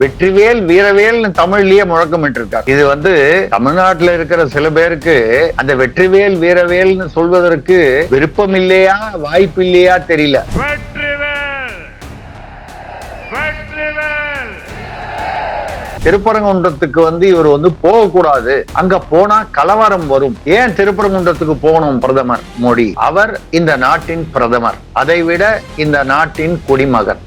வெற்றிவேல் வீரவேல்னு தமிழ்லயே முழக்கமிட்டு இருக்கார். இது தமிழ்நாட்டுல இருக்கிற சில பேருக்கு அந்த வெற்றிவேல் வீரவேல்னு சொல்வதற்கு விருப்பம் இல்லையா வாய்ப்பு இல்லையா தெரியல. திருப்பரங்குன்றத்துக்கு இவர் போகக்கூடாது, அங்க போனா கலவரம் வரும். ஏன் திருப்பரங்குன்றத்துக்கு போகணும் பிரதமர் மோடி? அவர் இந்த நாட்டின் பிரதமர், அதைவிட இந்த நாட்டின் குடிமகன்.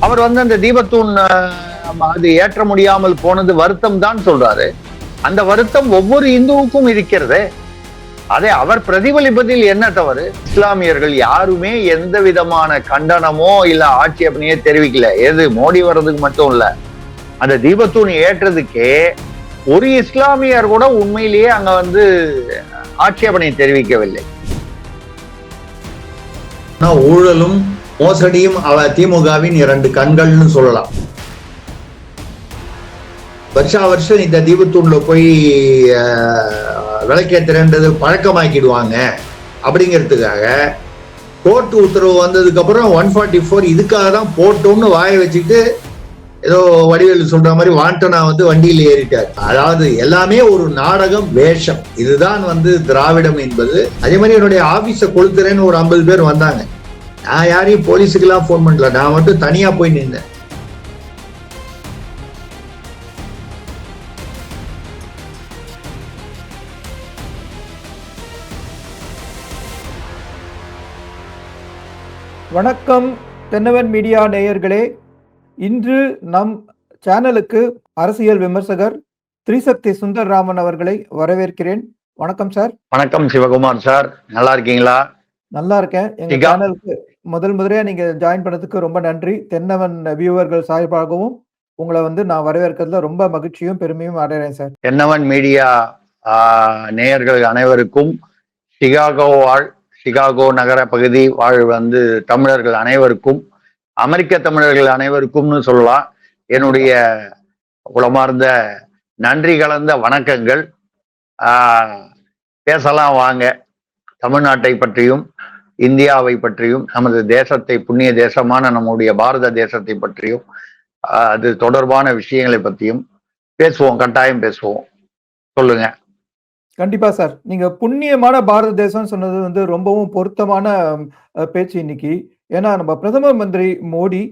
அவர் அந்த தீபத்தூண் அது ஏற்ற முடியாமல் போனது வருத்தம் தான் சொல்றாரு. அந்த வருத்தம் ஒவ்வொரு இந்துவுக்கும் இருக்கிறது. அதை அவர் பிரதிபலிப்பதில் என்ன தவறு? இஸ்லாமியர்கள் யாருமே எந்த விதமான கண்டனமோ இல்ல ஆட்சேபனையோ தெரிவிக்கல. எது மோடி வர்றதுக்கு மட்டும் இல்ல, அந்த தீபத்தூண் ஏற்றதுக்கே ஒரு இஸ்லாமியர் கூட உண்மையிலேயே அங்க ஆட்சேபனை தெரிவிக்கவில்லை. ஊழலும் மோசடியும் திமுகவின் இரண்டு கண்கள்னு சொல்லலாம். வருஷா வருஷம் இந்த தீபத்தூண்ல போய் விளக்கேத்துறன்றது பழக்கமாக்கிடுவாங்க அப்படிங்கிறதுக்காக கோர்ட் உத்தரவு வந்ததுக்கு அப்புறம் 144 இதுக்காக தான் போட்டோம்னு வாய வச்சுட்டு ஏதோ வடிவேலு சொல்ற மாதிரி வாண்டனா வண்டியில் ஏறிட்டார். அதாவது எல்லாமே ஒரு நாடகம், வேஷம். இதுதான் திராவிடம் என்பது. அதே மாதிரி என்னுடைய ஆபீஸை கொளுத்துறேன்னு ஒரு 50 பேர் வந்தாங்க. நான் யாரையும் போலீஸுக்கு எல்லாம் போன் பண்ணல, நான் மட்டும் தனியா போய் நின்றேன். வணக்கம் தென்னவன் மீடியா நேயர்களே. இன்று நம் சேனலுக்கு அரசியல் விமர்சகர் திரிசக்தி சுந்தர்ராமன் அவர்களை வரவேற்கிறேன். வணக்கம் சார். வணக்கம் சிவகுமார் சார், நல்லா இருக்கீங்களா? நல்லா இருக்கேன். எங்க சேனலுக்கு முதல்முறையா நீங்க ஜாயின் பண்ணதுக்கு ரொம்ப நன்றி. தென்னவன் வியூவர்கள் சார்பாகவும் உங்களை நான் வரவேற்கிறதுல ரொம்ப மகிழ்ச்சியும் பெருமையும் அடைகிறேன் சார். தென்னவன் மீடியா நேயர்கள் அனைவருக்கும், சிகாகோ நகர பகுதி வாழ் தமிழர்கள் அனைவருக்கும், அமெரிக்க தமிழர்கள் அனைவருக்கும்னு சொல்லலாம், என்னுடைய உளமார்ந்த நன்றி கலந்த வணக்கங்கள். பேசலாம் வாங்க. தமிழ்நாட்டை பற்றியும் இந்தியாவை பற்றியும் நமது தேசத்தை, புண்ணிய தேசமான நம்முடைய பாரத தேசத்தை பற்றியும் அது தொடர்பான விஷயங்களை பற்றியும் பேசுவோம், கட்டாயம் பேசுவோம். சொல்லுங்க. கண்டிப்பா சார். நீங்க புண்ணியமான பாரத தேசம் சொன்னது ரொம்பவும் பொருத்தமான பேச்சு இன்னைக்கு. ஏன்னா நம்ம பிரதமர் மந்திரி மோடி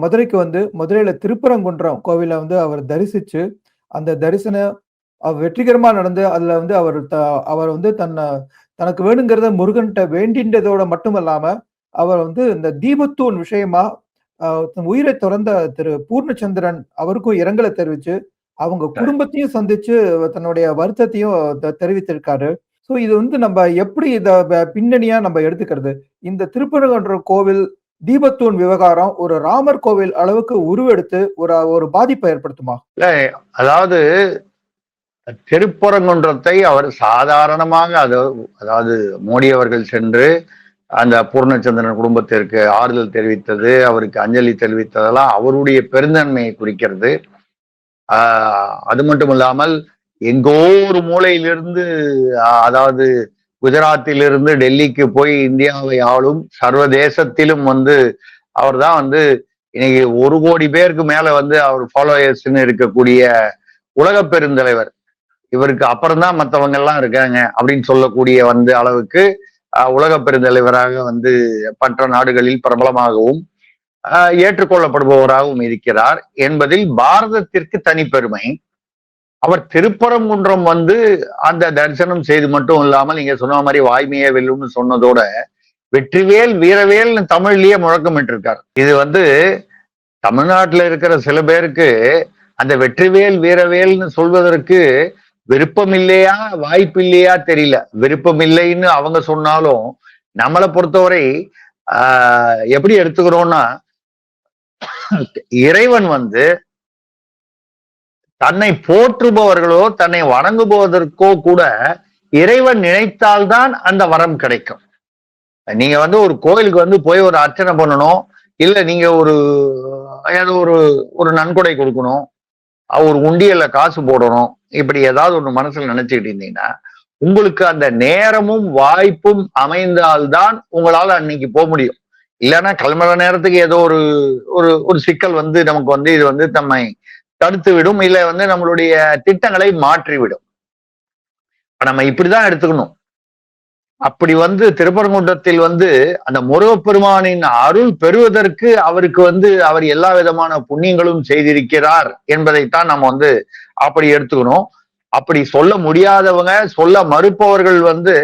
மதுரைக்கு மதுரையில திருப்பரங்குன்றம் கோவில அவர் தரிசிச்சு, அந்த தரிசனம் வெற்றிகரமா நடந்து அதுல அவர் தனக்கு வேணுங்கிறத முருகன்கிட்ட வேண்டின்றதோட மட்டுமல்லாம அவர் இந்த தீபத்தூண் விஷயமா உயிரை துறந்த திரு பூர்ணச்சந்திரன் அவருக்கும் இரங்கலை தெரிவிச்சு, அவங்க குடும்பத்தையும் சந்திச்சு தன்னுடைய வருத்தத்தையும் தெரிவித்திருக்காரு. ஸோ இது நம்ம எப்படி இத பின்னணியா நம்ம எடுத்துக்கிறது? இந்த திருப்பரங்குன்றம் கோவில் தீபத்தூண் விவகாரம் ஒரு ராமர் கோவில் அளவுக்கு உருவெடுத்து ஒரு பாதிப்பை ஏற்படுத்துமா? அதாவது திருப்பரங்குன்றத்தை அவர் சாதாரணமாக அதாவது மோடி அவர்கள் சென்று அந்த பூர்ணச்சந்திரன் குடும்பத்திற்கு ஆறுதல் தெரிவித்தது, அவருக்கு அஞ்சலி தெரிவித்ததெல்லாம் அவருடைய பெருந்தன்மையை குறிக்கிறது. அது மட்டும் இல்லாமல் எங்கோ ஒரு மூலையிலிருந்து, அதாவது குஜராத்திலிருந்து டெல்லிக்கு போய் இந்தியாவை ஆளும், சர்வதேசத்திலும் அவர் தான் இன்னைக்கு 1 கோடி பேருக்கு மேல அவர் ஃபாலோயர்ஸ்ன்னு இருக்கக்கூடிய உலக பெருந்தலைவர். இவருக்கு அப்புறம் தான் மற்றவங்க எல்லாம் இருக்காங்க அப்படின்னு சொல்லக்கூடிய அளவுக்கு உலக பெருந்தலைவராக மற்ற நாடுகளில் பிரபலமாகவும் ஏற்றுக்கொள்ளப்படுபவராகவும் இருக்கிறார் என்பதில் பாரதத்திற்கு தனிப்பெருமை. அவர் திருப்பரங்குன்றம் அந்த தரிசனம் செய்து மட்டும் இல்லாமல் நீங்க சொன்ன மாதிரி வாய்மையே வெல்லும்னு சொன்னதோட வெற்றிவேல் வீரவேல்னு தமிழ்லயே முழக்கமிட்டு இருக்கார். இது தமிழ்நாட்டுல இருக்கிற சில பேருக்கு அந்த வெற்றிவேல் வீரவேல்னு சொல்வதற்கு விருப்பம் இல்லையா வாய்ப்பு இல்லையா தெரியல. விருப்பம் இல்லைன்னு அவங்க சொன்னாலும் நம்மளை பொறுத்தவரை எப்படி எடுத்துக்கிறோம்னா, இறைவன் தன்னை போற்றுபவர்களோ தன்னை வணங்குபவதற்கோ கூட இறைவன் நினைத்தால்தான் அந்த வரம் கிடைக்கும். நீங்க ஒரு கோயிலுக்கு போய் ஒரு அர்ச்சனை பண்ணணும், இல்ல நீங்க ஏதோ ஒரு நன்கொடை கொடுக்கணும், ஒரு உண்டியல்ல காசு போடணும், இப்படி ஏதாவது ஒண்ணு மனசுல நினைச்சுக்கிட்டு இருந்தீங்கன்னா உங்களுக்கு அந்த நேரமும் வாய்ப்பும் அமைந்தால்தான் உங்களால அன்னைக்கு போக முடியும். இல்லைன்னா கிளம்புற நேரத்துக்கு ஏதோ ஒரு ஒரு ஒரு சிக்கல் வந்து நமக்கு வந்து இது வந்து நம்மை தடுத்து விடும், இல்ல வந்து நம்மளுடைய திட்டங்களை மாற்றிவிடும். நம்ம இப்படிதான் எடுத்துக்கணும். அப்படி வந்து திருப்பரங்குன்றத்தில் வந்து அந்த முருகப்பெருமானின் அருள் பெறுவதற்கு அவருக்கு வந்து அவர் எல்லா விதமான புண்ணியங்களும் செய்திருக்கிறார் என்பதைத்தான் நம்ம வந்து அப்படி எடுத்துக்கணும். அப்படி சொல்ல முடியாதவங்க, சொல்ல மறுப்பவர்கள் வந்து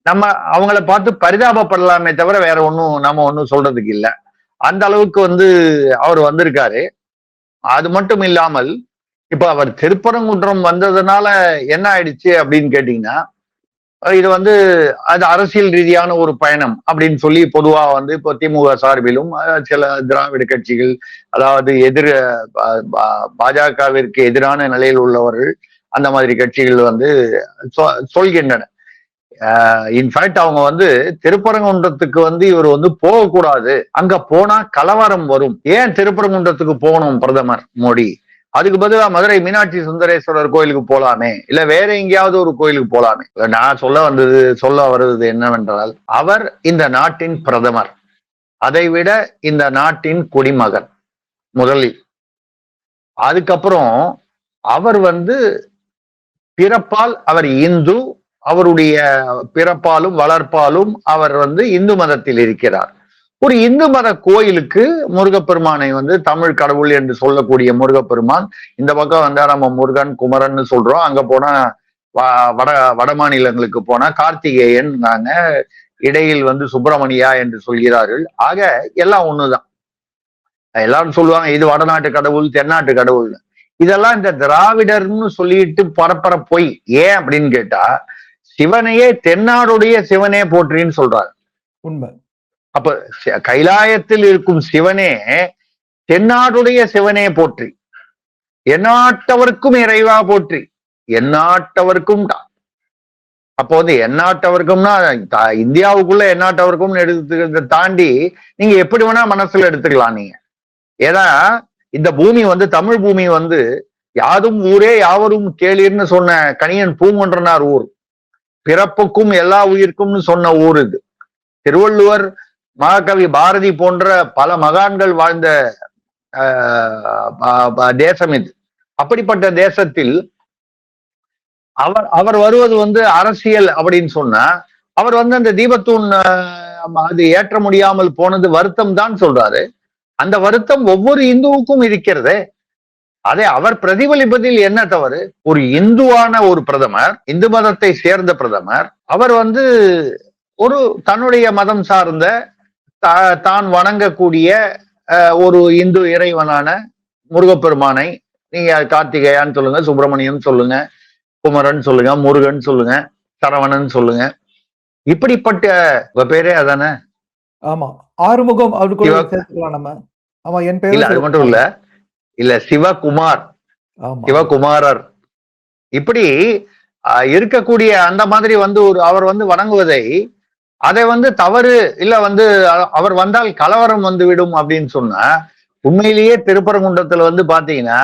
நம்ம அவங்கள பார்த்து பரிதாபப்படலாமே தவிர வேற ஒன்னும் சொல்றதுக்கு இல்லை. அந்த அளவுக்கு வந்து அவர் வந்திருக்காரு. அது மட்டும் இல்லாமல் இப்ப அவர் திருப்பரங்குன்றம் வந்ததுனால என்ன ஆயிடுச்சு அப்படின்னு கேட்டீங்கன்னா, இது வந்து அது அரசியல் ரீதியான ஒரு பயணம் அப்படின்னு சொல்லி பொதுவா வந்து இப்போ திமுக சார்பிலும் சில திராவிட கட்சிகள், அதாவது பாஜகவிற்கு எதிரான நிலையில் உள்ளவர்கள், அந்த மாதிரி கட்சிகள் வந்து சொல்கின்றன. இன்ஃபேக்ட் அவங்க வந்து திருப்பரங்குன்றத்துக்கு வந்து இவர் வந்து போகக்கூடாது, அங்க போனா கலவரம் வரும், ஏன் திருப்பரங்குன்றத்துக்கு போகணும் பிரதமர் மோடி, அதுக்கு பதிலா மதுரை மீனாட்சி சுந்தரேஸ்வரர் கோயிலுக்கு போலாமே, இல்ல வேற எங்கேயாவது ஒரு கோயிலுக்கு போலாமே. நான் சொல்ல வருவது என்னவென்றால், அவர் இந்த நாட்டின் பிரதமர், அதைவிட இந்த நாட்டின் குடிமகன் முதலில். அதுக்கப்புறம் அவர் வந்து பிறப்பால் அவர் இந்து, அவருடைய பிறப்பாலும் வளர்ப்பாலும் அவர் வந்து இந்து மதத்தில் இருக்கிறார். ஒரு இந்து மத கோயிலுக்கு முருகப்பெருமானை வந்து தமிழ் கடவுள் என்று சொல்லக்கூடிய முருகப்பெருமான், இந்த பக்கம் வந்தா நம்ம முருகன் குமரன் சொல்றோம், அங்க போனா வட மாநிலங்களுக்கு போனா கார்த்திகேயன், நாங்க இடையில் வந்து சுப்பிரமணியா என்று சொல்கிறார்கள். ஆக எல்லாம் ஒண்ணுதான். எல்லாரும் சொல்லுவாங்க இது வடநாட்டு கடவுள், தென்னாட்டு கடவுள். இதெல்லாம் இந்த திராவிடர்னு சொல்லிட்டு பரப்பர பொய். ஏன் அப்படின்னு கேட்டா, சிவனையே தென்னாடுடைய சிவனே போற்றின்னு சொல்றாரு. உண்மை. அப்ப கைலாயத்தில் இருக்கும் சிவனே தென்னாடுடைய சிவனே போற்றி, எந்நாட்டவர்க்கும் இறைவா போற்றி, எந்நாட்டவர்க்கும். அப்போ வந்து எந்நாட்டவர்க்கும்னா இந்தியாவுக்குள்ள எந்நாட்டவர்க்கும் எடுத்து தாண்டி நீங்க எப்படி வேணா மனசுல எடுத்துக்கலாம் நீங்க. ஏன்னா இந்த பூமி வந்து தமிழ் பூமி வந்து யாதும் ஊரே யாவரும் கேளீர்னு சொன்ன கணியன் பூங்குன்றனார் ஊர், பிறப்புக்கும் எல்லா உயிர்க்கும்னு சொன்ன ஊர் இது. திருவள்ளுவர், மகாகவி பாரதி போன்ற பல மகான்கள் வாழ்ந்த தேசம் இது. அப்படிப்பட்ட தேசத்தில் அவர் வருவது வந்து அரசியல் அப்படின்னு சொன்னா, அவர் வந்து அந்த தீபத்தூண் அது ஏற்ற முடியாமல் போனது வருத்தம் தான் சொல்றாரு. அந்த வருத்தம் ஒவ்வொரு இந்துவுக்கும் இருக்கிறது. அதை அவர் பிரதிபலிப்பதில் என்ன தவறு? ஒரு இந்துவான ஒரு பிரதமர், இந்து மதத்தை சேர்ந்த பிரதமர், அவர் வந்து ஒரு தன்னுடைய மதம் சார்ந்த தான் வணங்கக்கூடிய ஒரு இந்து இறைவனான முருகப்பெருமானை, நீங்க கார்த்திகேயான்னு சொல்லுங்க, சுப்பிரமணியம் சொல்லுங்க, குமரன் சொல்லுங்க, முருகன் சொல்லுங்க, சரவணன் சொல்லுங்க, இப்படிப்பட்ட பேரே அதானே. ஆமா, ஆறுமுகம் சேர்த்துக்கலாம் நம்ம. ஆமா, என் பேர் இல்ல அது மட்டும் இல்ல சிவகுமார், சிவகுமாரர், இப்படி இருக்கக்கூடிய அந்த மாதிரி வந்து அவர் வந்து வணங்குவதை, அதை வந்து தவறு, இல்ல வந்து அவர் வந்தால் கலவரம் வந்து விடும் அப்படின்னு சொன்னா, உண்மையிலேயே திருப்பரங்குன்றத்துல வந்து பாத்தீங்கன்னா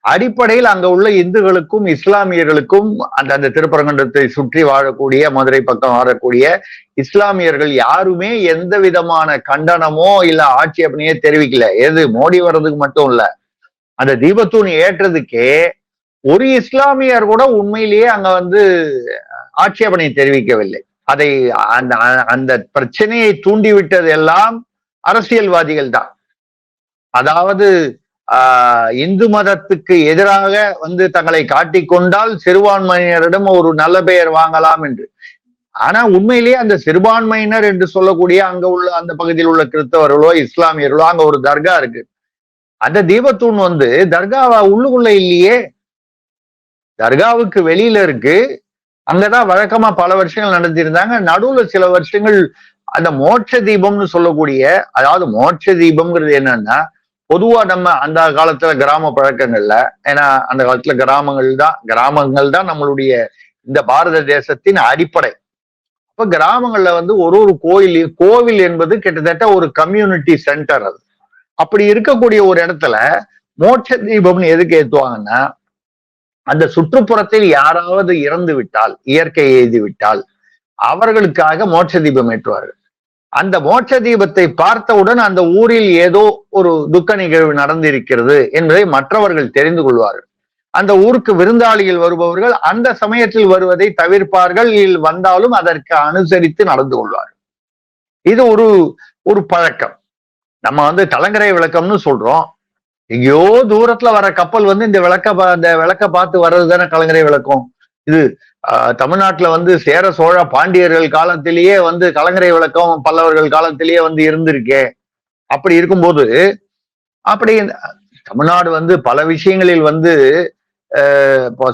அடிப்படையில் அங்க உள்ள இந்துக்களுக்கும் இஸ்லாமியர்களுக்கும் அந்த திருப்பரங்குன்றத்தை சுற்றி வாழக்கூடிய, மதுரை பக்கம் வாழக்கூடிய இஸ்லாமியர்கள் யாருமே எந்த விதமான கண்டனமோ இல்ல ஆட்சேபனையே தெரிவிக்கல. எது மோடி வர்றதுக்கு மட்டும் இல்ல, அந்த தீபத்தூண் ஏற்றதுக்கே ஒரு இஸ்லாமியர் கூட உண்மையிலேயே அங்க வந்து ஆட்சேபனை தெரிவிக்கவில்லை. அதை அந்த பிரச்சனையை தூண்டிவிட்டது எல்லாம் அரசியல்வாதிகள் தான். அதாவது இந்து மதத்துக்கு எதிராக வந்து தங்களை காட்டிக்கொண்டால் சிறுபான்மையினரிடம் ஒரு நல்ல பெயர் வாங்கலாம் என்று. ஆனா உண்மையிலேயே அந்த சிறுபான்மையினர் என்று சொல்லக்கூடிய அங்க உள்ள அந்த பகுதியில் உள்ள கிறிஸ்தவர்களோ இஸ்லாமியர்களோ, அங்க ஒரு தர்கா இருக்கு. அந்த தீபத்தூண் வந்து தர்காவா உள்ளுக்குள்ள இல்லையே, தர்காவுக்கு வெளியில இருக்கு. அங்கதான் வழக்கமா பல வருஷங்கள் நடத்தியிருந்தாங்க. நடுவுல சில வருஷங்கள் அந்த மோட்ச தீபம்னு சொல்லக்கூடிய, அதாவது மோட்ச தீபம்ங்கிறது என்னன்னா, பொதுவா நம்ம அந்த காலத்துல கிராம பழக்கங்கள்ல, ஏன்னா அந்த காலத்துல கிராமங்கள் தான் நம்மளுடைய இந்த பாரத தேசத்தின் அடிப்படை. அப்ப கிராமங்கள்ல வந்து ஒரு கோவில் என்பது கிட்டத்தட்ட ஒரு கம்யூனிட்டி சென்டர். அது அப்படி இருக்கக்கூடிய ஒரு இடத்துல மோட்ச தீபம்னு எதுக்கு ஏத்துவாங்கன்னா, அந்த சுற்றுப்புறத்தில் யாராவது இறந்து விட்டால், இயற்கை எய்து விட்டால், அவர்களுக்காக மோட்ச தீபம் ஏற்றுவார்கள். அந்த மோட்ச தீபத்தை பார்த்தவுடன் அந்த ஊரில் ஏதோ ஒரு துக்க நிகழ்வு நடந்திருக்கிறது என்பதை மற்றவர்கள் தெரிந்து கொள்வார்கள். அந்த ஊருக்கு விருந்தாளிகள் வருபவர்கள் அந்த சமயத்தில் வருவதை தவிர்ப்பார்கள், வந்தாலும் அதற்கு அனுசரித்து நடந்து கொள்வார்கள். இது ஒரு ஒரு பழக்கம். நம்ம கலங்கரை விளக்கம்னு சொல்றோம். எங்கேயோ தூரத்துல வர கப்பல் இந்த விளக்க பார்த்து வர்றது தானே கலங்கரை விளக்கம். இது தமிழ்நாட்டுல சேர சோழ பாண்டியர்கள் காலத்திலேயே கலங்கரை விளக்கம் பல்லவர்கள் காலத்திலேயே இருந்திருக்கே. அப்படி இருக்கும்போது அப்படி தமிழ்நாடு பல விஷயங்களில்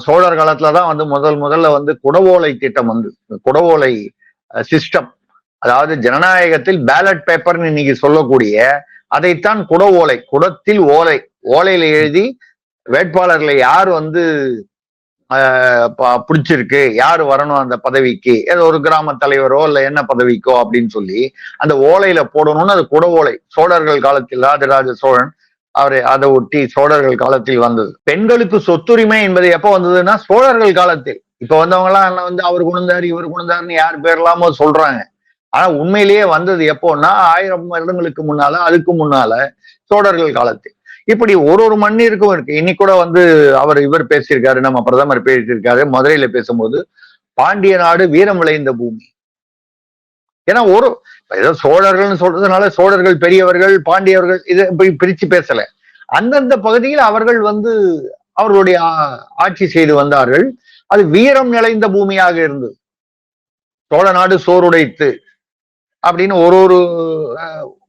சோழர் காலத்துலதான் முதல்ல குடவோலை திட்டம் குடவோலை சிஸ்டம், அதாவது ஜனநாயகத்தில் பேலட் பேப்பர்னு இன்னைக்கு சொல்லக்கூடிய அதைத்தான் குடவோலை, குடத்தில் ஓலையில எழுதி வேட்பாளர்களை யார் பிடிச்சிருக்கு, யாரு வரணும் அந்த பதவிக்கு, ஏதோ ஒரு கிராம தலைவரோ இல்ல என்ன பதவிக்கோ அப்படின்னு சொல்லி அந்த ஓலையில போடணும்னு அது குடவோலை சோழர்கள் காலத்தில் ராஜராஜ சோழன் அதை ஒட்டி சோழர்கள் காலத்தில் வந்தது. பெண்களுக்கு சொத்துரிமை என்பது எப்ப வந்ததுன்னா சோழர்கள் காலத்தில். இப்ப வந்தவங்க எல்லாம் அவர் குணந்தாரு இவர் குணந்தாருன்னு யார் பேர்லாமோ சொல்றாங்க. ஆனா உண்மையிலேயே வந்தது எப்போன்னா 1000 வருடங்களுக்கு முன்னால, அதுக்கு முன்னால சோழர்கள் காலத்தில். இப்படி ஒரு மண்ணிற்கும் இருக்கு. இன்னைக்கு கூட இவர் பேசியிருக்காரு, நம்ம பிரதமர் பேசியிருக்காரு மதுரையில பேசும்போது, பாண்டிய நாடு வீரம் விளைந்த பூமி. ஏன்னா ஏதோ சோழர்கள்னு சொல்றதுனால சோழர்கள் பெரியவர்கள் பாண்டியவர்கள் இதை பிரிச்சு பேசல. அந்தந்த பகுதியில் அவர்கள் அவர்களுடைய ஆட்சி செய்து வந்தார்கள். அது வீரம் நிறைந்த பூமியாக இருந்தது. சோழ நாடு சோறுடைத்து அப்படின்னு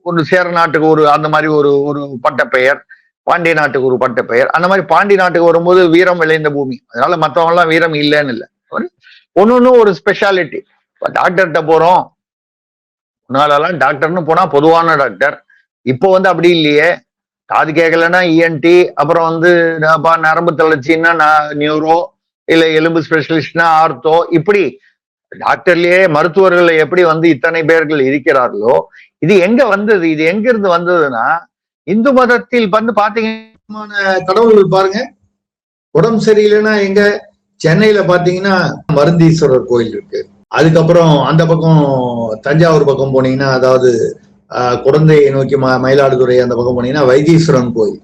ஒரு சேர நாட்டுக்கு அந்த மாதிரி ஒரு பட்ட பெயர், பாண்டிய நாட்டுக்கு ஒரு பட்ட பெயர். அந்த மாதிரி பாண்டி நாட்டுக்கு வரும்போது வீரம் விளைந்த பூமி. அதனால மற்றவங்க எல்லாம் வீரம் இல்லைன்னு இல்லை. ஒன்னொன்னு ஒரு ஸ்பெஷாலிட்டி. டாக்டர்கிட்ட போறோம், முன்னாலெல்லாம் டாக்டர்னு போனா பொதுவான டாக்டர். இப்போ அப்படி இல்லையே. காது கேட்கலன்னா இஎன்டி, அப்புறம் நரம்பு தளர்ச்சின்னா நியூரோ, இல்ல எலும்பு ஸ்பெஷலிஸ்ட்னா ஆர்த்தோ. இப்படி டாக்டர்லயே மருத்துவர்கள் எப்படி இத்தனை பேர்கள் இருக்கிறார்களோ, இது எங்க வந்தது? இது எங்க இருந்து வந்ததுன்னா இந்து மதத்தில் பாத்தீங்கன்னா கடவுள்கள் பாருங்க. உடம்பு சரியில்லைன்னா எங்க சென்னையில பாத்தீங்கன்னா மருந்தீஸ்வரர் கோயில் இருக்கு. அதுக்கப்புறம் அந்த பக்கம் தஞ்சாவூர் பக்கம் போனீங்கன்னா, அதாவது குழந்தையை நோக்கி மயிலாடுதுறை அந்த பக்கம் போனீங்கன்னா வைத்தீஸ்வரன் கோயில்,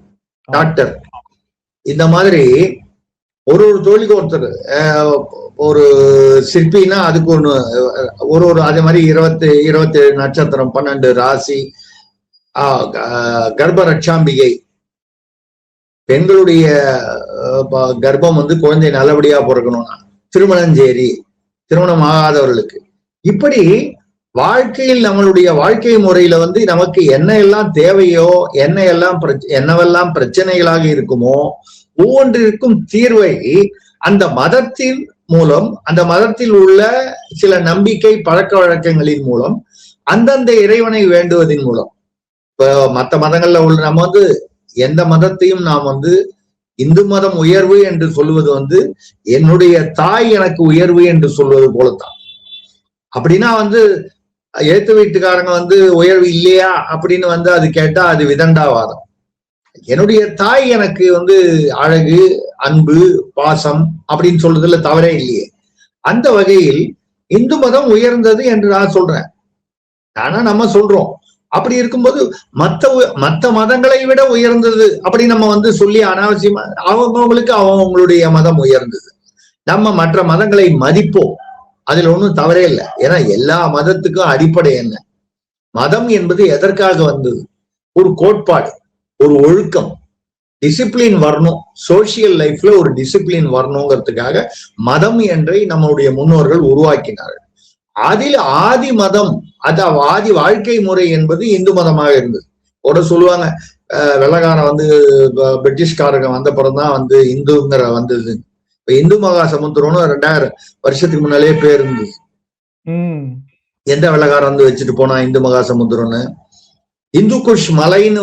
டாக்டர். இந்த மாதிரி ஒரு தொழிலுக்கு ஒருத்தர். ஒரு சிற்பின்னா அதுக்கு ஒரு அதே மாதிரி 27 நட்சத்திரம், 12 ராசி, கர்ப்ப ரட்சாம்பிகை, பெண்களுடைய கர்ப்பம் குழந்தை நல்லபடியா பிறக்கணும்னா திருமணஞ்சேரி, திருமணம் ஆகாதவர்களுக்கு. இப்படி வாழ்க்கையில் நம்மளுடைய வாழ்க்கை முறையில நமக்கு என்ன எல்லாம் தேவையோ, என்னவெல்லாம் பிரச்சனைகளாக இருக்குமோ ஒவ்வொன்றிற்கும் தீர்வை அந்த மதத்தின் மூலம், அந்த மதத்தில் உள்ள சில நம்பிக்கை பழக்க வழக்கங்களின் மூலம், அந்தந்த இறைவனை வேண்டுவதன் மூலம். இப்ப மற்ற மதங்கள்ல உள்ள நம்ம எந்த மதத்தையும் நாம் இந்து மதம் உயர்வு என்று சொல்லுவது என்னுடைய தாய் எனக்கு உயர்வு என்று சொல்வது போலத்தான். அப்படின்னா ஏத்து வீட்டுக்காரங்க உயர்வு இல்லையா அப்படின்னு அது கேட்டா அது விதண்டாவாதம். என்னுடைய தாய் எனக்கு அழகு, அன்பு, பாசம் அப்படின்னு சொல்றதுல தவறே இல்லையே. அந்த வகையில் இந்து மதம் உயர்ந்தது என்று நான் சொல்றேன். ஆனா நம்ம சொல்றோம், அப்படி இருக்கும்போது மற்ற மதங்களை விட உயர்ந்தது அப்படி நம்ம சொல்லி அனாவசியமா அவங்களுக்கு அவங்களுடைய மதம் உயர்ந்தது. நம்ம மற்ற மதங்களை மதிப்போம், அதுல ஒன்றும் தவறே இல்லை. ஏன்னா எல்லா மதத்துக்கும் அடிப்படை என்ன? மதம் என்பது எதற்காக வந்தது? ஒரு கோட்பாடு, ஒரு ஒழுக்கம், டிசிப்ளின் வரணும். சோசியல் லைஃப்ல ஒரு டிசிப்ளின் வரணுங்கிறதுக்காக மதம் என்றை நம்மளுடைய முன்னோர்கள் உருவாக்கினார்கள். அதில் ஆதி மதம், ஆதி வாழ்க்கை முறை என்பது இந்து மதமாக இருந்தது. கூட சொல்லுவாங்க, வெள்ளக்காரன் பிரிட்டிஷ்காரங்க வந்த பிறந்தான் இந்துங்கிற வந்தது. இப்ப இந்து மகா சமுத்திரம்னு 2000 வருஷத்துக்கு முன்னாலே பேர் இருந்தது. எந்த வெள்ளக்காரன் வச்சுட்டு போனா இந்து மகா சமுத்திரம்னு? இந்து குஷ் மலைன்னு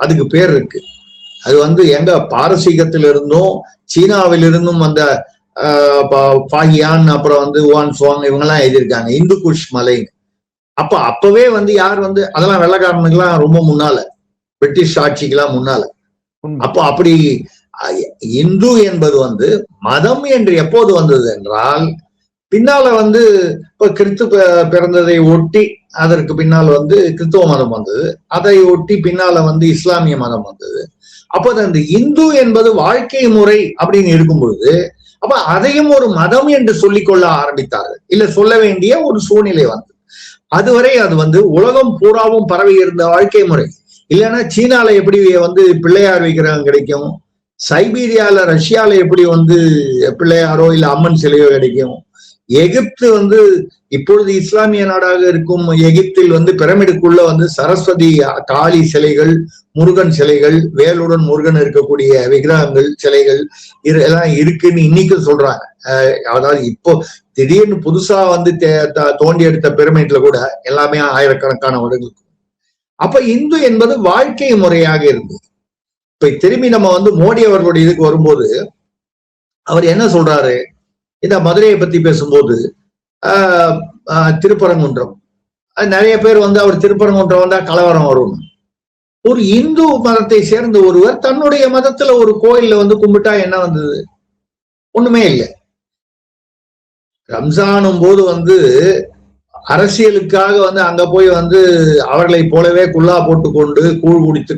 அதுக்கு பேர் இருக்கு. அது எங்க பாரசீகத்தில இருந்தும் சீனாவிலிருந்தும் அந்த பாகியான், அப்புறம் உவான் சுவாங் இவங்கெல்லாம் எழுதியிருக்காங்க இந்து குஷ் மலைன்னு. அப்பவே யார் அதெல்லாம் வெள்ளக்காரனுக்கெல்லாம் ரொம்ப முன்னால, பிரிட்டிஷ் ஆட்சிக்கெல்லாம் முன்னால. அப்படி இந்து என்பது மதம் என்று எப்போது வந்தது என்றால், பின்னால இப்ப கிறிஸ்து பிறந்ததை ஒட்டி அதற்கு பின்னால் கிறிஸ்துவ மதம் வந்தது. அதை ஒட்டி பின்னால இஸ்லாமிய மதம் வந்தது. அப்போ அந்த இந்து என்பது வாழ்க்கை முறை அப்படின்னு இருக்கும் பொழுது, அப்ப அதையும் ஒரு மதம் என்று சொல்லிக்கொள்ள ஆரம்பித்தார்கள். இல்ல, சொல்ல வேண்டிய ஒரு சூழ்நிலை வந்தது. அதுவரை அது உலகம் பூராவும் பரவி இருந்த வாழ்க்கை முறை. இல்லைன்னா சீனால எப்படி பிள்ளையார் விக்கிரகம் கிடைக்கும், சைபீரியால ரஷ்யால எப்படி பிள்ளையாரோ இல்ல அம்மன் சிலையோ கிடைக்கும், எகிப்து இப்பொழுது இஸ்லாமிய நாடாக இருக்கும் எகிப்தில் பிரமிடுக்குள்ள சரஸ்வதி காளி சிலைகள், முருகன் சிலைகள், வேலுடன் முருகன் இருக்கக்கூடிய விக்கிரகங்கள் சிலைகள் எல்லாம் இருக்குன்னு இன்னைக்கு சொல்றாங்க. அதாவது இப்போ திடீர்னு புதுசா தோண்டி எடுத்த பிரமிட்ல கூட எல்லாமே ஆயிரக்கணக்கான வருடங்களுக்கு. அப்ப இந்து என்பது வாழ்க்கை முறையாக இருந்தது. இப்ப திரும்பி நம்ம மோடி அவர்களுடைய இதுக்கு வரும்போது அவர் என்ன சொல்றாரு, இந்த மதுரையை பத்தி பேசும்போது திருப்பரங்குன்றம், நிறைய பேர் அவர் திருப்பரங்குன்றம் வந்தா கலவரம் வரும். ஒரு இந்து மதத்தை சேர்ந்த ஒருவர் தன்னுடைய மதத்துல ஒரு கோயில்ல கும்பிட்டா என்ன வந்தது? ஒண்ணுமே இல்லை. ரம்ஜானும் போது அரசியலுக்காக அங்க போய் அவர்களை போலவே குல்லா போட்டுக்கொண்டு கூழ் குடித்து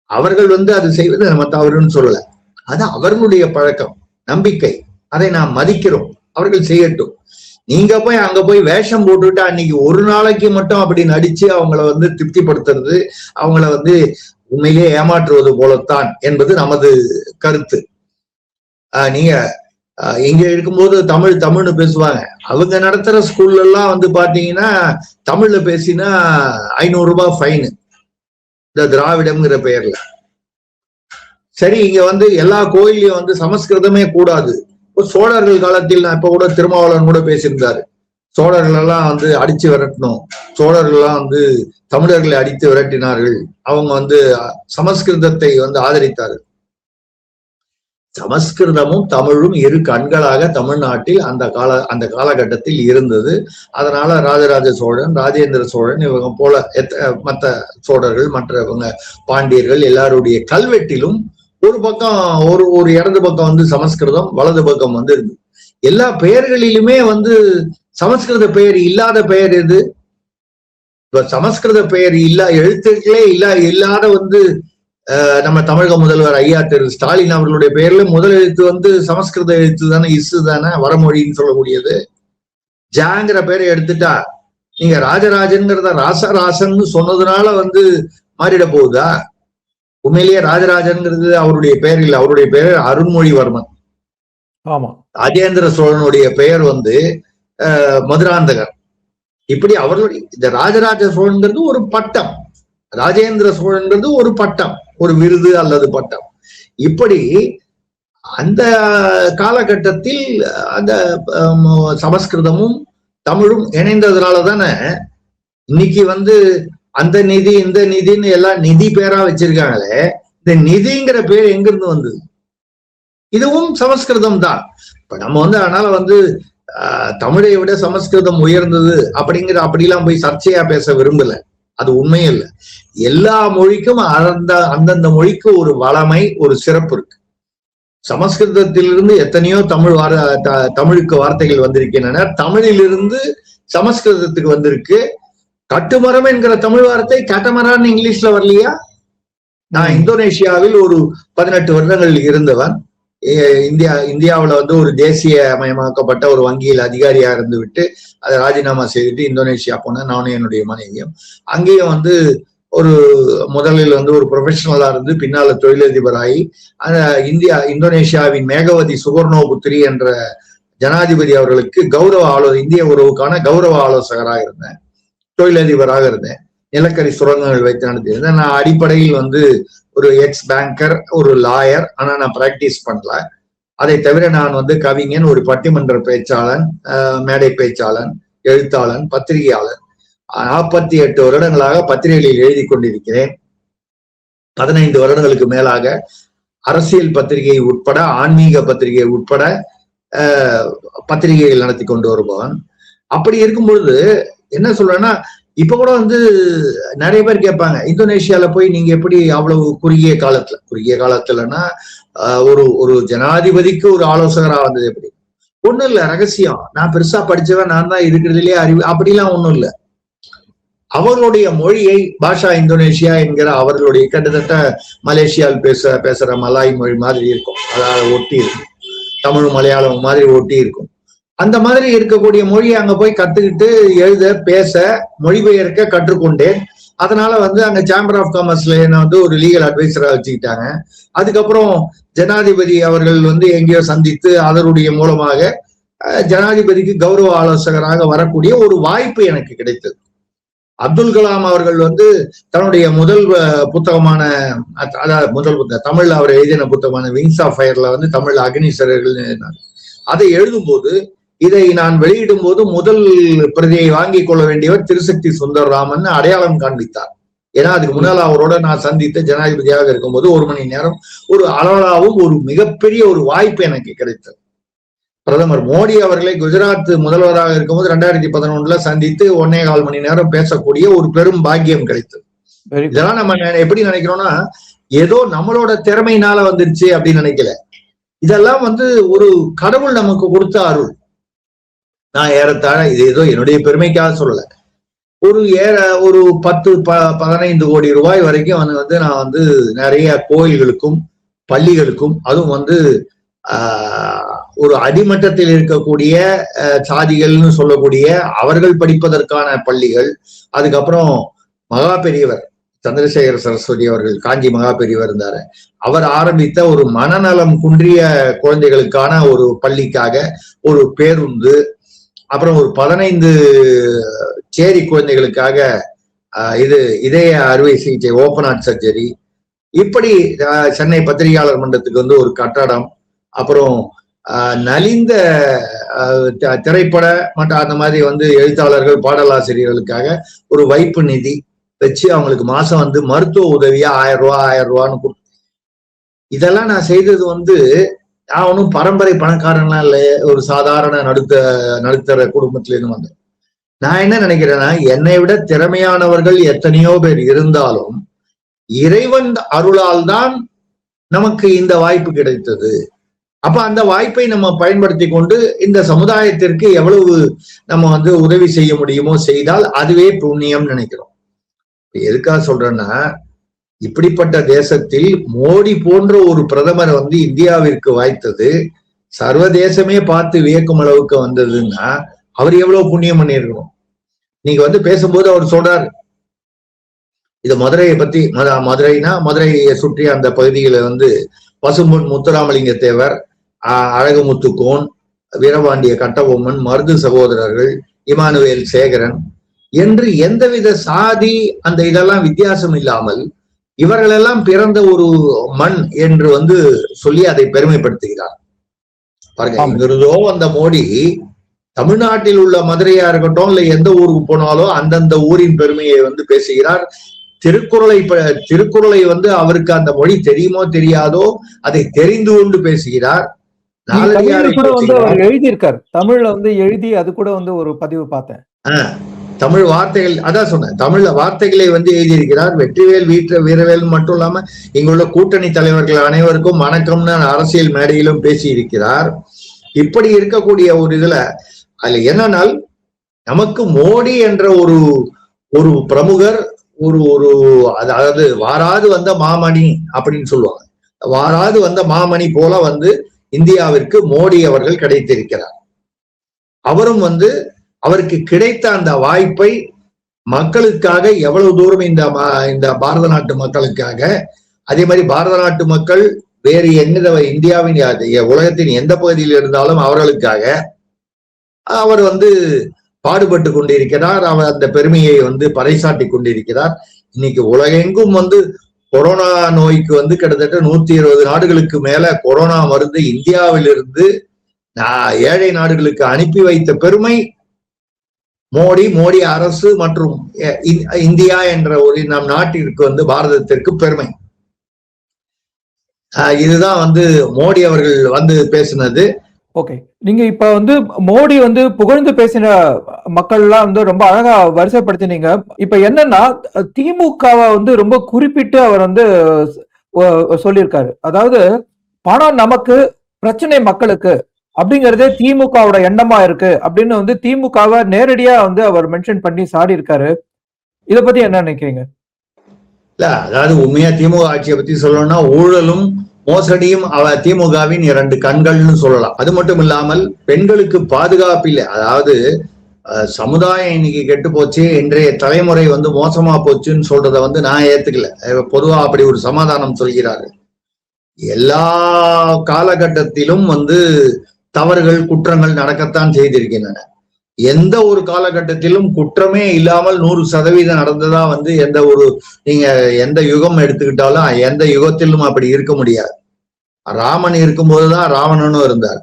அவர்கள் அது செய்வது நம்ம தவறுன்னு சொல்லல. அது அவர்களுடைய பழக்கம், நம்பிக்கை, அதை நாம் மதிக்கிறோம். அவர்கள் செய்யட்டும். நீங்க போய் அங்க போய் வேஷம் போட்டுட்டு அன்னைக்கு ஒரு நாளைக்கு மட்டும் அப்படி நடிச்சு அவங்கள திருப்திப்படுத்துறது, அவங்கள உண்மையிலே ஏமாற்றுவது போலத்தான் என்பது நமது கருத்து. நீங்க இங்க இருக்கும்போது தமிழ்னு பேசுவாங்க. அவங்க நடத்துற ஸ்கூல்ல எல்லாம் பாத்தீங்கன்னா தமிழ்ல பேசினா 500 ரூபாய் ஃபைனு, இந்த திராவிடம்ங்கிற பெயர்ல. சரி, இங்க எல்லா கோயிலையும் சமஸ்கிருதமே கூடாது. சோழர்கள் காலத்தில் நான் இப்ப கூட திருமாவளவன் கூட பேசியிருந்தாரு, சோழர்கள் எல்லாம் அடிச்சு விரட்டணும், சோழர்கள் எல்லாம் தமிழர்களை அடித்து விரட்டினார்கள், அவங்க சமஸ்கிருதத்தை ஆதரித்தார்கள். சமஸ்கிருதமும் தமிழும் இரு கண்களாக தமிழ்நாட்டில் அந்த காலகட்டத்தில் இருந்தது. அதனால ராஜராஜ சோழன், ராஜேந்திர சோழன், இவங்க போல மற்ற சோழர்கள், மற்றவங்க பாண்டியர்கள் எல்லாருடைய கல்வெட்டிலும் ஒரு பக்கம் ஒரு இடது பக்கம் சமஸ்கிருதம், வலது பக்கம் இருந்து எல்லா பெயர்களிலுமே சமஸ்கிருத பெயர் இல்லாத பெயர் எது? இப்ப சமஸ்கிருத பெயர் எழுத்துக்களே இல்லாத நம்ம தமிழக முதல்வர் ஐயா திரு ஸ்டாலின் அவர்களுடைய பெயர்ல முதல் எழுத்து சமஸ்கிருத எழுத்து தானே, இசு தானே, வடமொழின்னு சொல்லக்கூடியது. ஜாங்கிற பெயரை எடுத்துட்டா நீங்க ராஜராஜன்கிறத ராசராசன் சொன்னதுனால மாறிட போகுதா? உண்மையிலேயே ராஜராஜன்கிறது அவருடைய பெயர் இல்லை, அவருடைய பெயர் அருண்மொழிவர்மன். ஆமா, ராஜேந்திர சோழனுடைய பெயர் மதுராந்தகர். இப்படி அவர்களுடைய இந்த ராஜராஜ சோழன்கிறது ஒரு பட்டம், ராஜேந்திர சோழன்கிறது ஒரு பட்டம், ஒரு விருது அல்லது பட்டம். இப்படி அந்த காலகட்டத்தில் அந்த சமஸ்கிருதமும் தமிழும் இணைந்ததுனால தானே இன்னைக்கு அந்த நிதி இந்த நிதின்னு எல்லாம் நிதி பேரா வச்சிருக்காங்களே. இந்த நிதிங்கிற பேர் எங்கிருந்து வந்தது? இதுவும் சமஸ்கிருதம் தான். இப்ப நம்ம அதனால தமிழை விட சமஸ்கிருதம் உயர்ந்தது அப்படிலாம் போய் சர்ச்சையா பேச விரும்பல. அது உண்மையே இல்லை. எல்லா மொழிக்கும் அந்தந்த மொழிக்கு ஒரு வளமை, ஒரு சிறப்பு இருக்கு. சமஸ்கிருதத்திலிருந்து எத்தனையோ தமிழுக்கு வார்த்தைகள் வந்திருக்கின்றன. தமிழிலிருந்து சமஸ்கிருதத்துக்கு வந்திருக்கு. கட்டுமரம் என்கிற தமிழ் வார்த்தை கேட்டமரான்னு இங்கிலீஷ்ல வரலையா? நான் இந்தோனேஷியாவில் ஒரு 18 வருடங்கள் இருந்தவன். இந்தியாவுல ஒரு தேசியமயமாக்கப்பட்ட ஒரு வங்கியில் அதிகாரியா இருந்து விட்டு அதை ராஜினாமா செய்துட்டு இந்தோனேஷியா போனேன், நானும் என்னுடைய மனைவியும். அங்கேயும் ஒரு முதலில் ஒரு ப்ரொஃபஷனலா இருந்து பின்னால தொழிலதிபராகி இந்தோனேஷியாவின் மேகவதி சுகர்ணோபுத்திரி என்ற ஜனாதிபதி அவர்களுக்கு இந்திய உறவுக்கான கௌரவ ஆலோசகராக இருந்தேன், தொழிலதிபராக இருந்தேன், நிலக்கரி சுரங்கங்கள் வைத்து நடத்தியிருந்தேன். நான் அடிப்படையில் ஒரு எக்ஸ் பேங்கர், ஒரு லாயர். ஆனா நான் பிராக்டிஸ் பண்ணல. அதை தவிர நான் கவிஞன், ஒரு பட்டிமன்ற பேச்சாளன், மேடை பேச்சாளன், எழுத்தாளன், பத்திரிகையாளன். 48 வருடங்களாக பத்திரிகைகளில் எழுதி கொண்டிருக்கிறேன். 15 வருடங்களுக்கு மேலாக அரசியல் பத்திரிகை உட்பட, ஆன்மீக பத்திரிகை உட்பட பத்திரிகைகள் நடத்தி கொண்டு வருபவன். அப்படி இருக்கும் பொழுது என்ன சொல்றேன்னா, இப்ப கூட வந்து நிறைய பேர் கேட்பாங்க, இந்தோனேஷியால போய் நீங்க எப்படி அவ்வளவு குறுகிய காலத்துலன்னா ஒரு ஜனாதிபதிக்கு ஒரு ஆலோசகரா வந்தது எப்படி? ஒண்ணும் இல்ல, ரகசியம். நான் பெருசா படிச்சவன், நான் தான் இருக்கிறதுலயே அறிவு, அப்படிலாம் ஒண்ணும் இல்ல. அவர்களுடைய மொழியை பாஷா இந்தோனேஷியா என்கிற அவர்களுடைய கிட்டத்தட்ட மலேசியாவில் பேசுற மலாய் மொழி மாதிரி இருக்கும், அதாவது ஒட்டி இருக்கும், தமிழ் மலையாளம் மாதிரி ஒட்டி இருக்கும். அந்த மாதிரி இருக்கக்கூடிய மொழியை அங்க போய் கத்துக்கிட்டு எழுத பேச மொழிபெயர்க்க கற்றுக்கொண்டேன். அதனால வந்து அங்க சேம்பர் ஆஃப் காமர்ஸ்ல என்ன வந்து ஒரு லீகல் அட்வைசரா வச்சுக்கிட்டாங்க. அதுக்கப்புறம் ஜனாதிபதி அவர்கள் வந்து எங்கேயோ சந்தித்து அதனுடைய மூலமாக ஜனாதிபதிக்கு கௌரவ ஆலோசகராக வரக்கூடிய ஒரு வாய்ப்பு எனக்கு கிடைத்தது. அப்துல் கலாம் அவர்கள் வந்து தன்னுடைய முதல் புத்தகமான, அதாவது முதல் புத்தகம் தமிழ்ல அவர் எழுதின புத்தகமான விங்ஸ் ஆஃப் ஃபயர்ல வந்து தமிழ்ல அக்னிசரர்கள் அதை எழுதும் போது, இதை நான் வெளியிடும் போது முதல் பிரதியை வாங்கி கொள்ள வேண்டியவர் திருசக்தி சுந்தரராமன் அடையாளம் காண்பித்தார். ஏன்னா அதுக்கு முன்னால் அவரோட நான் சந்தித்த ஜனாதிபதியாக இருக்கும்போது 1 மணி நேரம் ஒரு அளவாவும் ஒரு மிகப்பெரிய ஒரு வாய்ப்பு எனக்கு கிடைத்தது. பிரதமர் மோடி அவர்களை குஜராத் முதல்வராக இருக்கும்போது 2011 சந்தித்து 1.25 மணி நேரம் பேசக்கூடிய ஒரு பெரும் பாக்கியம் கிடைத்தது. இதெல்லாம் நம்ம எப்படி நினைக்கிறோம்னா, ஏதோ நம்மளோட திறமையினால வந்துருச்சு அப்படின்னு நினைக்கல. இதெல்லாம் வந்து ஒரு கடவுள் நமக்கு கொடுத்த அருள். நான் ஏறத்தாழ இது ஏதோ என்னுடைய பெருமைக்காக சொல்லல, ஒரு 10-15 கோடி ரூபாய் வரைக்கும் வந்து நான் வந்து நிறைய கோயில்களுக்கும் பள்ளிகளுக்கும், அதுவும் வந்து ஒரு அடிமட்டத்தில் இருக்கக்கூடிய சாதிகள்னு சொல்லக்கூடிய அவர்கள் படிப்பதற்கான பள்ளிகள், அதுக்கப்புறம் மகா பெரியவர் சந்திரசேகர சரஸ்வதி அவர்கள், காஞ்சி மகா பெரியவர் இருந்தாரு, அவர் ஆரம்பித்த ஒரு மனநலம் குன்றிய குழந்தைகளுக்கான ஒரு பள்ளிக்காக ஒரு பேருந்து, அப்புறம் ஒரு 15 சேரி குழந்தைகளுக்காக இதய அறுவை சிகிச்சை ஓப்பன் ஹார்ட் சர்ஜரி, இப்படி சென்னை பத்திரிகையாளர் மன்றத்துக்கு வந்து ஒரு கட்டடம், அப்புறம் நலிந்த திரைப்பட மற்றும் அந்த மாதிரி வந்து எழுத்தாளர்கள் பாடலாசிரியர்களுக்காக ஒரு வைப்பு நிதி வச்சு அவங்களுக்கு மாசம் வந்து மருத்துவ உதவியா 1000 ரூபான்னு கொடுத்து, இதெல்லாம் நான் செய்தது வந்து நான் ஒன்றும் பரம்பரை பணக்காரன்லாம் இல்லை, ஒரு சாதாரண நடுத்தர குடும்பத்திலேருந்து வந்தேன். நான் என்ன நினைக்கிறேன்னா, என்னை விட திறமையானவர்கள் எத்தனையோ பேர் இருந்தாலும் இறைவன் அருளால் தான் நமக்கு இந்த வாய்ப்பு கிடைத்தது. அப்ப அந்த வாய்ப்பை நம்ம பயன்படுத்தி கொண்டு இந்த சமுதாயத்திற்கு எவ்வளவு நம்ம வந்து உதவி செய்ய முடியுமோ செய்தால் அதுவே புண்ணியம் நினைக்கிறோம். எதுக்காக சொல்றேன்னா, இப்படிப்பட்ட தேசத்தில் மோடி போன்ற ஒரு பிரதமர் வந்து இந்தியாவிற்கு வாய்த்தது சர்வதேசமே பார்த்து வியக்கும் அளவுக்கு வந்ததுன்னா அவர் எவ்வளவு புண்ணியம் பண்ணியிருக்கணும். நீங்க வந்து பேசும்போது அவர் சொல்றாரு, இது மதுரையை பத்தி, மதுரையை சுற்றி அந்த பகுதியில வந்து பசும்பொன் முத்துராமலிங்க தேவர், அழகுமுத்துக்கோன், வீரபாண்டிய கட்டபொம்மன், மருது சகோதரர்கள், இமானுவேல் சேகரன் என்று எந்தவித சாதி அந்த இதெல்லாம் வித்தியாசம் இல்லாமல் இவர்களெல்லாம் பிறந்த ஒரு மண் என்று வந்து சொல்லி அதை பெருமைப்படுத்துகிறார். பாருங்க, இங்கிருந்தோ அந்த மோடி தமிழ்நாட்டில் உள்ள மதுரையா இருக்கட்டும் இல்ல எந்த ஊருக்கு போனாலும் அந்தந்த ஊரின் பெருமையை வந்து பேசுகிறார். திருக்குறளை வந்து அவருக்கு அந்த மொழி தெரியுமோ தெரியாதோ அதை தெரிந்து கொண்டு பேசுகிறார். எழுதியிருக்கார், தமிழ்ல வந்து எழுதி அது கூட வந்து ஒரு பதிவு பார்த்தேன். தமிழ் வார்த்தைகள், அதான் சொன்னேன், தமிழ்ல வார்த்தைகளை வந்து எழுதியிருக்கிறார். வெற்றிவேல் வீரவேல் மட்டும் இல்லாம இங்குள்ள கூட்டணி தலைவர்கள் அனைவருக்கும் வணக்கம்னு அரசியல் மேடையிலும் பேசி இருக்கிறார். இப்படி இருக்கக்கூடிய ஒரு இதுல அதுல என்னன்னால், நமக்கு மோடி என்ற ஒரு பிரமுகர், அதாவது வாராது வந்த மாமணி அப்படின்னு சொல்லுவாங்க, வாராது வந்த மாமணி போல வந்து இந்தியாவிற்கு மோடி அவர்கள் கிடைத்திருக்கிறார். அவரும் வந்து அவருக்கு கிடைத்த அந்த வாய்ப்பை மக்களுக்காக எவ்வளவு தூரம் இந்த பாரத நாட்டு மக்களுக்காக, அதே மாதிரி பாரத நாட்டு மக்கள் வேறு எந்த இந்தியாவின் உலகத்தின் எந்த பகுதியில் இருந்தாலும் அவர்களுக்காக அவர் வந்து பாடுபட்டு கொண்டிருக்கிறார். அவர் அந்த பெருமையை வந்து பறைசாட்டி கொண்டிருக்கிறார். இன்னைக்கு உலகெங்கும் வந்து கொரோனா நோய்க்கு வந்து கிட்டத்தட்ட 120 நாடுகளுக்கு மேல கொரோனா மருந்து இந்தியாவிலிருந்து ஏழை நாடுகளுக்கு அனுப்பி வைத்த பெருமை மோடி அரசு மற்றும் இந்தியா என்ற ஒரு நம் நாட்டிற்கு வந்து பாரதத்திற்கு பெருமை. இதுதான் வந்து மோடி அவர்கள் வந்து பேசினது. ஓகே. நீங்க இப்ப வந்து மோடி வந்து புகழ்ந்து பேசின மக்கள்லாம் வந்து ரொம்ப அழகா வரிசைப்படுத்தினீங்க. இப்ப என்னன்னா, திமுகவ வந்து ரொம்ப குறிப்பிட்டு அவர் வந்து சொல்லியிருக்காரு. அதாவது பணம் நமக்கு, பிரச்சனை மக்களுக்கு அப்படிங்கறதே திமுகவோட எண்ணமா இருக்கு அப்படின்னு வந்து திமுகவை நேரடியா வந்து அவர் மென்ஷன் பண்ணி சாடி இருக்காரு. இத பத்தி என்ன நினைக்கிறீங்க? இல்ல, அதாவது உண்மையா திமுக ஆட்சியை பத்தி சொல்லணும்னா ஊழலும் மோசடியும் திமுகவின் 2 கண்கள்னு சொல்லலாம். அது மட்டும் இல்லாமல் பெண்களுக்கு பாதுகாப்பு இல்லை. அதாவது சமுதாயம் இன்னைக்கு கெட்டு போச்சு, இன்றைய தலைமுறை வந்து மோசமா போச்சுன்னு சொல்றத வந்து நான் ஏத்துக்கல. பொதுவா அப்படி ஒரு சமாதானம் சொல்கிறாரு. எல்லா காலகட்டத்திலும் வந்து தவறுகள் குற்றங்கள் நடக்கத்தான் செய்திருக்கின்றன. எந்த ஒரு காலகட்டத்திலும் குற்றமே இல்லாமல் 100% நடந்ததா வந்து நீங்க எந்த யுகம் எடுத்துக்கிட்டாலும் எந்த யுகத்திலும் அப்படி இருக்க முடியாது. ராமன் இருக்கும்போதுதான் ராவணனும் இருந்தார்.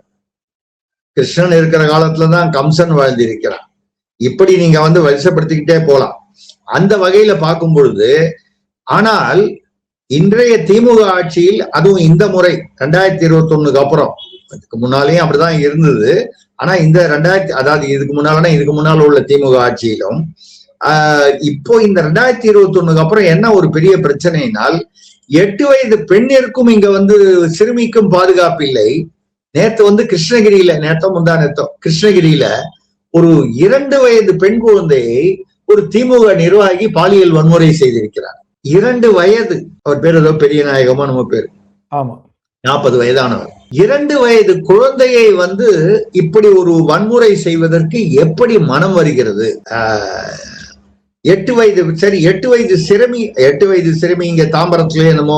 கிருஷ்ணன் இருக்கிற காலத்துலதான் கம்சன் வாழ்ந்திருக்கிறான். இப்படி நீங்க வந்து வரிசைப்படுத்திக்கிட்டே போலாம். அந்த வகையில பார்க்கும் பொழுது, ஆனால் இன்றைய திமுக ஆட்சியில், அதுவும் இந்த முறை 2021 அப்புறம், அதுக்கு முன்னாலேயும் அப்படிதான் இருந்தது. ஆனா இந்த அதாவது இதுக்கு முன்னால உள்ள திமுக ஆட்சியிலும் இப்போ இந்த 2021 அப்புறம் என்ன ஒரு பெரிய பிரச்சனைனால், 8 வயது பெண்ணிற்கும் இங்க வந்து சிறுமிக்கும் பாதுகாப்பு இல்லை. நேத்து வந்து கிருஷ்ணகிரியில ஒரு 2 வயது பெண் குழந்தையை ஒரு திமுக நிர்வாகி பாலியல் வன்முறை செய்திருக்கிறார். 2 வயது. அவர் பேர் ஏதோ பெரிய நாயகமா நம்ம பேரு. ஆமா, 40 வயதானவர். 2 வயது குழந்தையை வந்து இப்படி ஒரு வன்முறை செய்வதற்கு எப்படி மனம் வருகிறது? 8 வயது சிறுமி இங்க தாம்பரத்துல என்னமோ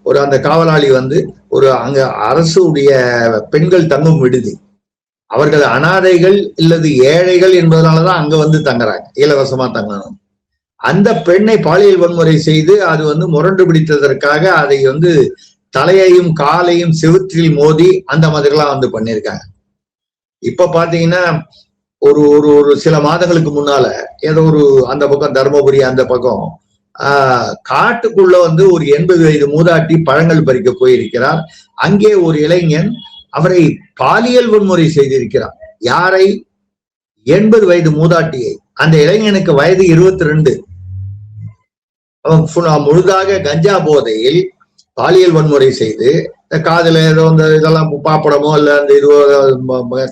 ஒரு அந்த காவலாளி வந்து அங்க அரசுடைய பெண்கள் தங்கும் விடுதி. அவர்கள் அனாதைகள் இல்லது ஏழைகள் என்பதனாலதான் அங்க வந்து தங்குறாங்க, இலவசமா தங்கணும். அந்த பெண்ணை பாலியல் வன்முறை செய்து அது வந்து முரண்டு பிடித்ததற்காக அதை வந்து தலையையும் காலையும் செவுற்றில் மோதி அந்த மாதிரிலாம் வந்து பண்ணிருக்காங்க. இப்ப பாத்தீங்கன்னா ஒரு சில மாதங்களுக்கு முன்னால ஏதோ அந்த பக்கம் தர்மபுரி அந்த பக்கம் காட்டுக்குள்ள வந்து ஒரு 80 வயது மூதாட்டி பழங்கள் பறிக்க போயிருக்கிறார். அங்கே ஒரு இளைஞன் அவரை பாலியல் வன்முறை செய்திருக்கிறார். யாரை? 80 வயது மூதாட்டியை. அந்த இளைஞனுக்கு வயது 22. அவன் முழுதாக கஞ்சா போதையில் பாலியல் வன்முறை செய்து, காதுல ஏதோ இதெல்லாம் பாப்படமோ இல்ல அந்த இதுவோ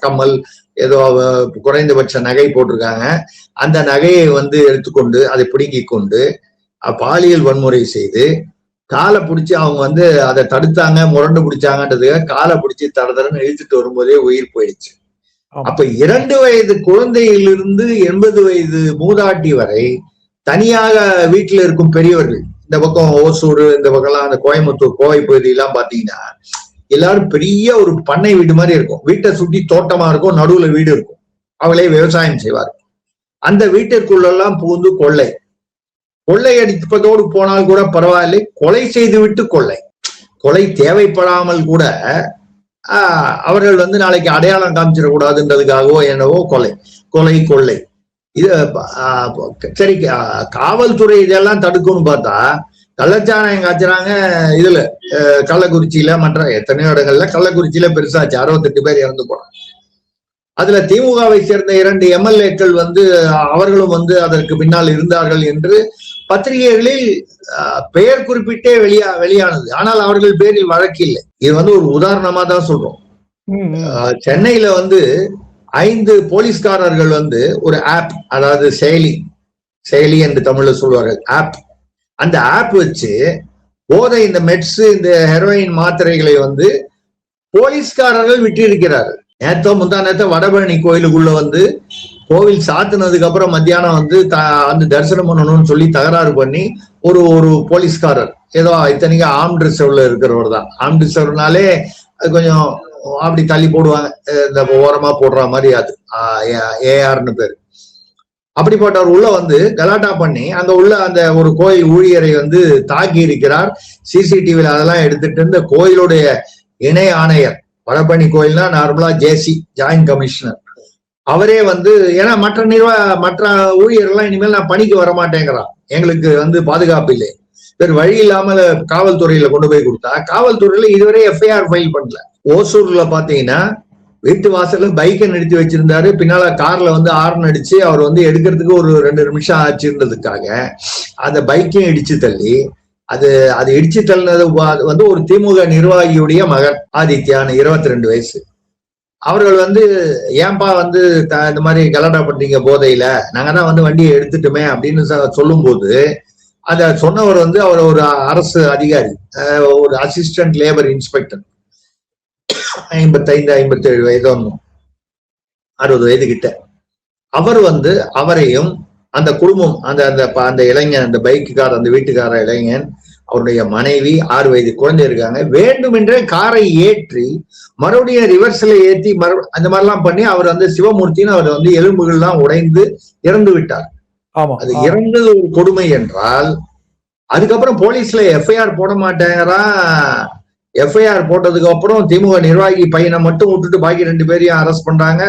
கம்மல் ஏதோ குறைந்தபட்ச நகை போட்டிருக்காங்க. அந்த நகையை வந்து எடுத்துக்கொண்டு அதை பிடுங்கி கொண்டு பாலியல் வன்முறை செய்து காலை பிடிச்சி அவங்க வந்து அதை தடுத்தாங்க, முரண்டு பிடிச்சாங்கன்றதுக்காக காலை பிடிச்சி தரதரன்னு இழுத்துட்டு வரும்போதே உயிர் போயிடுச்சு. அப்ப 2 வயது குழந்தையிலிருந்து 80 வயது மூதாட்டி வரை தனியாக வீட்டுல இருக்கும் பெரியவர்கள், இந்த பக்கம் ஓசூர் இந்த பக்கம்லாம் அந்த கோயம்புத்தூர் கோவை பகுதியெல்லாம் பாத்தீங்கன்னா எல்லாரும் பெரிய ஒரு பண்ணை வீடு மாதிரி இருக்கும். வீட்டை சுற்றி தோட்டமா இருக்கும், நடுவுல வீடு இருக்கும். அவளே விவசாயம் செய்வார். அந்த வீட்டிற்குள்ளெல்லாம் புகுந்து கொள்ளை அடிப்பதோடு போனால் கூட பரவாயில்லை, கொலை செய்து விட்டு கொலை தேவைப்படாமல் கூட அவர்கள் வந்து நாளைக்கு அடையாளம் காமிச்சிடக்கூடாதுன்றதுக்காகவோ என்னவோ கொள்ளை இது சரி. காவல்துறை இதெல்லாம் தடுக்கும்னு பார்த்தா கள்ளச்சாராயம் காய்ச்சறாங்க. இதுல கள்ளக்குறிச்சியில மற்ற எத்தனையோ இடங்கள்ல கள்ளக்குறிச்சியில பெருசாச்சு, 68 பேர் இறந்து போனாங்க. அதுல திமுகவை சேர்ந்த 2 எம்எல்ஏக்கள் வந்து அவர்களும் வந்து அதற்கு பின்னால் இருந்தார்கள் என்று பத்திரிகைகளில் பெயர் குறிப்பிட்டே வெளியானது. ஆனால் அவர்கள் பேரில் வழக்கு இல்லை. இது வந்து ஒரு உதாரணமா தான் சொல்றோம். சென்னையில வந்து 5 போலீஸ்காரர்கள் வந்து ஒரு ஆப், அதாவது செயலி என்று தமிழ்ல சொல்வார்கள், ஆப். அந்த ஆப் வச்சு போதை இந்த மெட்ஸ் இந்த ஹெரோயின் மாத்திரைகளை வந்து போலீஸ்காரர்கள் விட்டிருக்கிறார்கள். முந்தா நேரத்தை வடபழனி கோயிலுக்குள்ள வந்து கோவில் சாத்தினதுக்கு அப்புறம் மத்தியானம் வந்து தரிசனம் பண்ணணும்னு சொல்லி தகராறு பண்ணி ஒரு போலீஸ்காரர், ஏதோ இத்தனைக்கு ஆர்ம்ட் ரிசர்வ்ல இருக்கிறவர் தான். ஆர்ம்ட் ரிசர்வ்னாலே அது கொஞ்சம் அப்படி தள்ளி போடுவாங்க, இந்த ஓரமா போடுற மாதிரி, அது ஏஆர்னு பேரு. அப்படிப்பட்டவர் உள்ள வந்து கலாட்டா பண்ணி அங்க உள்ள அந்த ஒரு கோயில் ஊழியரை வந்து தாக்கி இருக்கிறார். சிசிடிவில அதெல்லாம் எடுத்துட்டு இந்த கோயிலுடைய இணை ஆணையர், வடபழனி கோயில்னா நார்மலா ஜேசி, ஜாயிண்ட் கமிஷனர், அவரே வந்து ஏன்னா மற்ற ஊழியர்கள்லாம் இனிமேல் நான் பணிக்கு வரமாட்டேங்கிறான், எங்களுக்கு வந்து பாதுகாப்பு இல்லை, வேறு வழி இல்லாம காவல்துறையில கொண்டு போய் கொடுத்தா காவல்துறையில இதுவரை எஃப்ஐஆர் ஃபைல் பண்ணல. ஓசூர்ல பாத்தீங்கன்னா வீட்டு வாசல்ல பைக்கை நிறுத்தி வச்சிருந்தாரு. பின்னால கார்ல வந்து ஹார்ன் அடிச்சு அவர் வந்து எடுக்கிறதுக்கு ஒரு 2 நிமிஷம் ஆச்சுன்றதுக்காக அந்த பைக்கையும் இடிச்சு தள்ளி அது இடிச்சு தள்ளினது வந்து ஒரு திமுக நிர்வாகியுடைய மகன் ஆதித்யான்னு 22 வயசு. அவர்கள் வந்து ஏன்பா வந்து இந்த மாதிரி கலாட்டா பண்றீங்க போதையில, நாங்க தான் வந்து வண்டியை எடுத்துட்டுமே அப்படின்னு சொல்லும் போது அத சொன்னவர் வந்து அவர் ஒரு அரசு அதிகாரி, ஒரு அசிஸ்டன்ட் லேபர் இன்ஸ்பெக்டர், 55-57 வயதோ 60 வயது கிட்ட. அவர் வந்து அவரையும் அந்த குடும்பம் அந்த இளைஞன், அந்த பைக்குக்கார, அந்த வீட்டுக்கார இளைஞன், அவருடைய மனைவி, 6 வயது குழந்தை இருக்காங்க, வேண்டுமென்றே காரை ஏற்றி மறுபடியும் ரிவர்ஸ்ல ஏற்றி அந்த மாதிரிலாம் பண்ணி அவர் வந்து சிவமூர்த்தின்னு அவர் வந்து எலும்புகள்லாம் உடைந்து இறந்து விட்டார். அது இறந்தது ஒரு கொடுமை என்றால், அதுக்கப்புறம் போலீஸ்ல எஃப்ஐஆர் போட மாட்டேங்கிறா. எஃப்ஐஆர் போட்டதுக்கு அப்புறம் திமுக நிர்வாகி பையனை மட்டும் விட்டுட்டு பாக்கி 2 பேரையும் அரெஸ்ட் பண்றாங்க.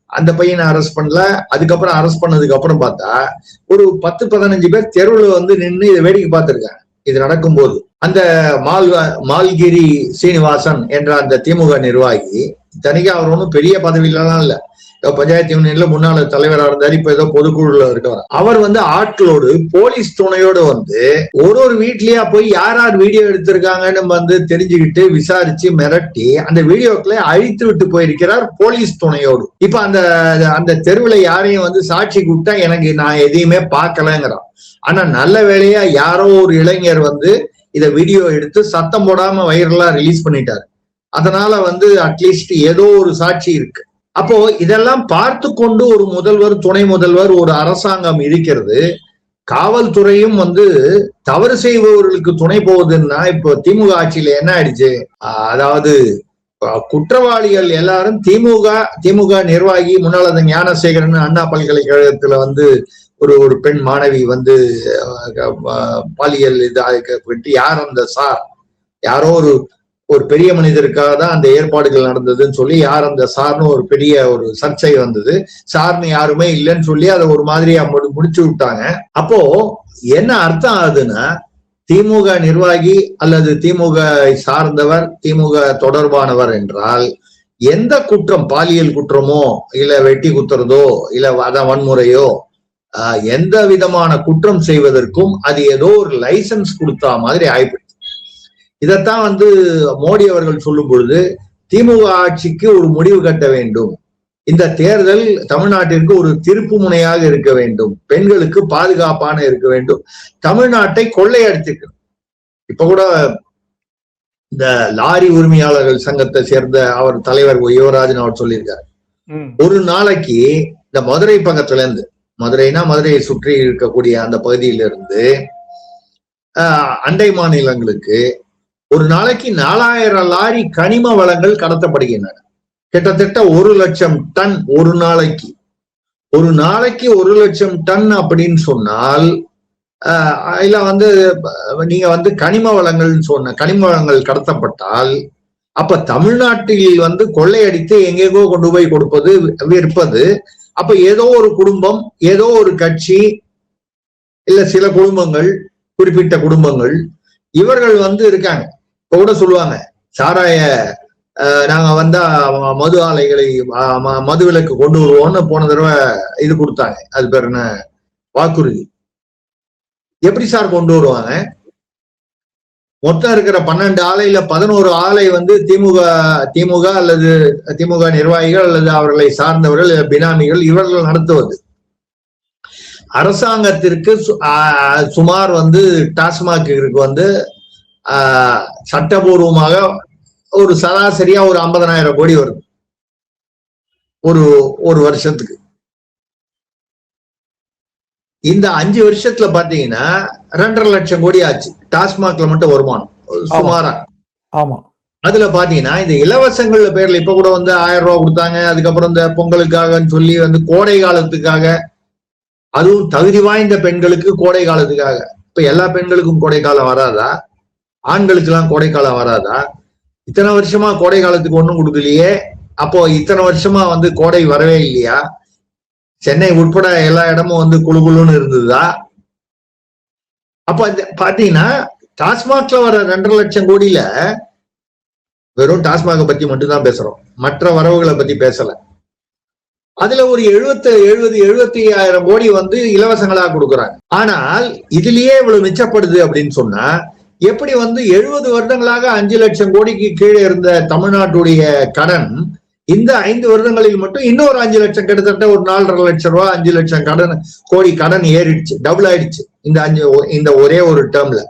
அந்த பையனை அரெஸ்ட் பண்ணல. அதுக்கப்புறம் அரெஸ்ட் பண்ணதுக்கு அப்புறம் பார்த்தா ஒரு 10-15 பேர் தெருவில் வந்து நின்று இதை வேடிக்கை பார்த்திருக்காங்க. இது நடக்கும்போது அந்த மால்கிரி சீனிவாசன் என்ற அந்த திமுக நிர்வாகி, தனிக்கு அவர் ஒன்றும் பெரிய பதவியிலாம் இல்ல, பஞ்சாயத்து யூனியன்ல முன்னாள் தலைவராக இருந்தாரு, இப்ப ஏதோ பொதுக்குழுல இருக்கவர். அவர் வந்து ஆட்களோடு போலீஸ் துணையோடு வந்து ஒரு வீட்லயா போய் யார் வீடியோ எடுத்திருக்காங்கன்னு வந்து தெரிஞ்சுக்கிட்டு விசாரிச்சு மிரட்டி அந்த வீடியோக்களை அழித்து விட்டு போயிருக்கிறார் போலீஸ் துணையோடு. இப்ப அந்த தெருவுல யாரையும் வந்து சாட்சி கூப்பிட்டா நான் எதையுமே பார்க்கலங்கிறான். ஆனா நல்ல வேளையா யாரோ ஒரு இளைஞர் வந்து இத வீடியோ எடுத்து சத்தம் போடாம வைரலா ரிலீஸ் பண்ணிட்டாரு. அதனால வந்து அட்லீஸ்ட் ஏதோ ஒரு சாட்சி இருக்கு. அப்போ இதெல்லாம் பார்த்து கொண்டு ஒரு முதல்வர், துணை முதல்வர், ஒரு அரசாங்கம் இருக்கிறது. காவல்துறையும் வந்து தவறு செய்பவர்களுக்கு துணை போகுதுன்னா இப்போ திமுக ஆட்சியில என்ன ஆயிடுச்சு, அதாவது குற்றவாளிகள் எல்லாரும் திமுக நிர்வாகி, முன்னாள் ஞானசேகரன் அண்ணா பல்கலைக்கழகத்துல வந்து ஒரு பெண் மாணவி வந்து பாலியல் இதாக்கப்பட்டு, யார் அந்த சார், யாரோ ஒரு பெரிய மனிதருக்காக தான் அந்த ஏற்பாடுகள் நடந்ததுன்னு சொல்லி யார் அந்த சார்னு ஒரு பெரிய ஒரு சர்ச்சை வந்தது. சார்னு யாருமே இல்லைன்னு சொல்லி அதை ஒரு மாதிரியா முடிச்சு விட்டாங்க. அப்போ என்ன அர்த்தம் ஆகுதுன்னா, திமுக நிர்வாகி அல்லது திமுக சார்ந்தவர், திமுக தொடர்பானவர் என்றால் எந்த குற்றம், பாலியல் குற்றமோ இல்ல வெட்டி குத்துறதோ இல்ல வன்முறையோ, எந்த விதமான குற்றம் செய்வதற்கும் அது ஏதோ ஒரு லைசன்ஸ் கொடுத்தா மாதிரி ஆயிடுச்சு. இதைத்தான் வந்து மோடி அவர்கள் சொல்லும் பொழுது திமுக ஆட்சிக்கு ஒரு முடிவு கட்ட வேண்டும், இந்த தேர்தல் தமிழ்நாட்டிற்கு ஒரு திருப்பு முனையாக இருக்க வேண்டும், பெண்களுக்கு பாதுகாப்பான இருக்க வேண்டும், தமிழ்நாட்டை கொள்ளையடிச்சிருக்கணும். இப்ப கூட இந்த லாரி உரிமையாளர்கள் சங்கத்தை சேர்ந்த அவர் தலைவர் யுவராஜன் அவர் சொல்லியிருக்காரு, ஒரு நாளைக்கு இந்த மதுரை பக்கத்துல இருந்து, மதுரைனா மதுரையை சுற்றி இருக்கக்கூடிய அந்த பகுதியிலிருந்து அண்டை மாநிலங்களுக்கு ஒரு நாளைக்கு 4000 லாரி கனிம வளங்கள் கடத்தப்படுகின்றன. கிட்டத்தட்ட 1 லட்சம் டன் ஒரு நாளைக்கு. 1 லட்சம் டன் அப்படின்னு சொன்னால், இல்ல வந்து நீங்க வந்து கனிம வளங்கள் கடத்தப்பட்டால், அப்ப தமிழ்நாட்டில் வந்து கொள்ளையடித்து எங்கெங்கோ கொண்டு போய் விற்பது. அப்ப ஏதோ ஒரு குடும்பம், ஏதோ ஒரு கட்சி, இல்ல சில குடும்பங்கள், குறிப்பிட்ட குடும்பங்கள், இவர்கள் வந்து இருக்காங்க. இப்ப கூட சொல்லுவாங்க, சாராய நாங்க வந்தா மது ஆலைகளை மது விலக்கு கொண்டு வருவோம்னு போன தடவை இது கொடுத்தாங்க, அது பேர் என்ன, வாக்குறுதி. எப்படி சார் கொண்டு வருவாங்க? மொத்தம் இருக்கிற 12 ஆலையில 11 ஆலை வந்து திமுக அல்லது திமுக நிர்வாகிகள் அல்லது அவர்களை சார்ந்தவர்கள், பினாமிகள், இவர்கள் நடத்துவது. அரசாங்கத்திற்கு சுமார் வந்து டாஸ்மாகிற்கு வந்து சட்டபூர்வமாக ஒரு சராசரியா ஒரு 50,000 கோடி வருது ஒரு வருஷத்துக்கு. இந்த 5 வருஷத்துல பாத்தீங்கன்னா 2.5 லட்சம் கோடி ஆச்சு டாஸ்மாக்ல மட்டும் வருமானம் சுமாரா. ஆமா, அதுல பாத்தீங்கன்னா இந்த இலவசங்கள்ல பேர்ல இப்ப கூட வந்து 1000 ரூபாய் கொடுத்தாங்க. அதுக்கப்புறம் இந்த பொங்கலுக்காகன்னு சொல்லி வந்து கோடை காலத்துக்காக, அதுவும் தகுதி வாய்ந்த பெண்களுக்கு கோடை காலத்துக்காக. இப்ப எல்லா பெண்களுக்கும் கோடை காலம் வராதா? ஆண்களுக்கு எல்லாம் கோடை காலம் வராதா? இத்தனை வருஷமா கோடை காலத்துக்கு ஒண்ணும் கொடுக்கலையே. அப்போ இத்தனை வருஷமா வந்து கோடை வரவே இல்லையா? சென்னை உட்பட எல்லா இடமும் வந்து குழுன்னு இருந்ததா? அப்ப பாத்தீங்கன்னா டாஸ்மாக்ல வர 2.5 லட்சம் கோடியில வெறும் டாஸ்மாக பத்தி மட்டும்தான் பேசுறோம், மற்ற வரவுகளை பத்தி பேசல. அதுல ஒரு 75,000 கோடி வந்து இலவசங்களா கொடுக்குறாங்க. ஆனால் இதுலயே இவ்வளவு மிச்சப்படுது அப்படின்னு சொன்னா எப்படி வந்து 70 வருடங்களாக 5 லட்சம் கோடிக்கு கீழே இருந்த தமிழ்நாட்டுடைய கடன் இந்த 5 வருடங்களில் மட்டும் இன்னொரு 5 லட்சம், கிட்டத்தட்ட ஒரு 4.5 லட்சம் ரூபாய் 5 லட்சம் கோடி கடன் ஏறிடுச்சு, டபுள் ஆயிடுச்சு இந்த ஒரே ஒரு டேர்ம்ல.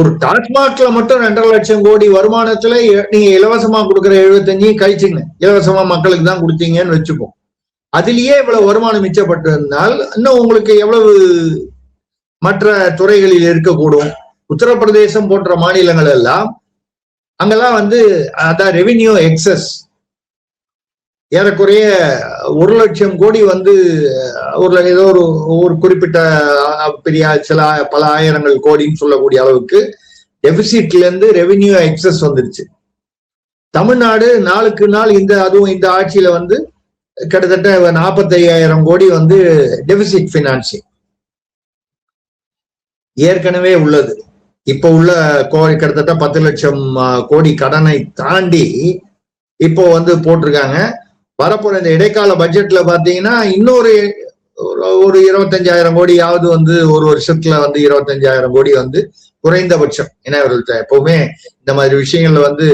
ஒரு டாஸ்மாக்ல மட்டும் 2.5 லட்சம் கோடி வருமானத்துல நீங்க இலவசமா கொடுக்குற 75 கழிச்சுங்க, இலவசமா மக்களுக்கு தான் கொடுத்தீங்கன்னு வச்சுப்போம். அதுலயே இவ்வளவு வருமானம் மிச்சப்பட்டிருந்தால் இன்னும் உங்களுக்கு எவ்வளவு மற்ற துறைகளில் இருக்கக்கூடும். உத்தரப்பிரதேசம் போன்ற மாநிலங்கள் எல்லாம் அங்கெல்லாம் வந்து அதான் ரெவின்யூ எக்ஸஸ் ஏறக்குறைய 1 லட்சம் கோடி வந்து ஏதோ ஒரு குறிப்பிட்ட பெரிய பல ஆயிரங்கள் கோடின்னு சொல்லக்கூடிய அளவுக்கு டெபிசிட்ல இருந்து ரெவின்யூ எக்ஸஸ் வந்துருச்சு. தமிழ்நாடு நாளுக்கு நாள் அதுவும் இந்த ஆட்சியில வந்து கிட்டத்தட்ட 45,000 கோடி வந்து டெபிசிட் பினான்சிங் ஏற்கனவே உள்ளது. இப்ப உள்ள கிட்டத்தட்ட 10 லட்சம் கோடி கடனை தாண்டி இப்போ வந்து போட்டிருக்காங்க. வரப்போற இந்த இடைக்கால பட்ஜெட்ல பாத்தீங்கன்னா இன்னொரு 25,000 கோடியாவது வந்து ஒரு வருஷத்துல வந்து 25,000 கோடி வந்து குறைந்தபட்சம். ஏன்னா இவர்கள்ட்ட எப்பவுமே இந்த மாதிரி விஷயங்கள்ல வந்து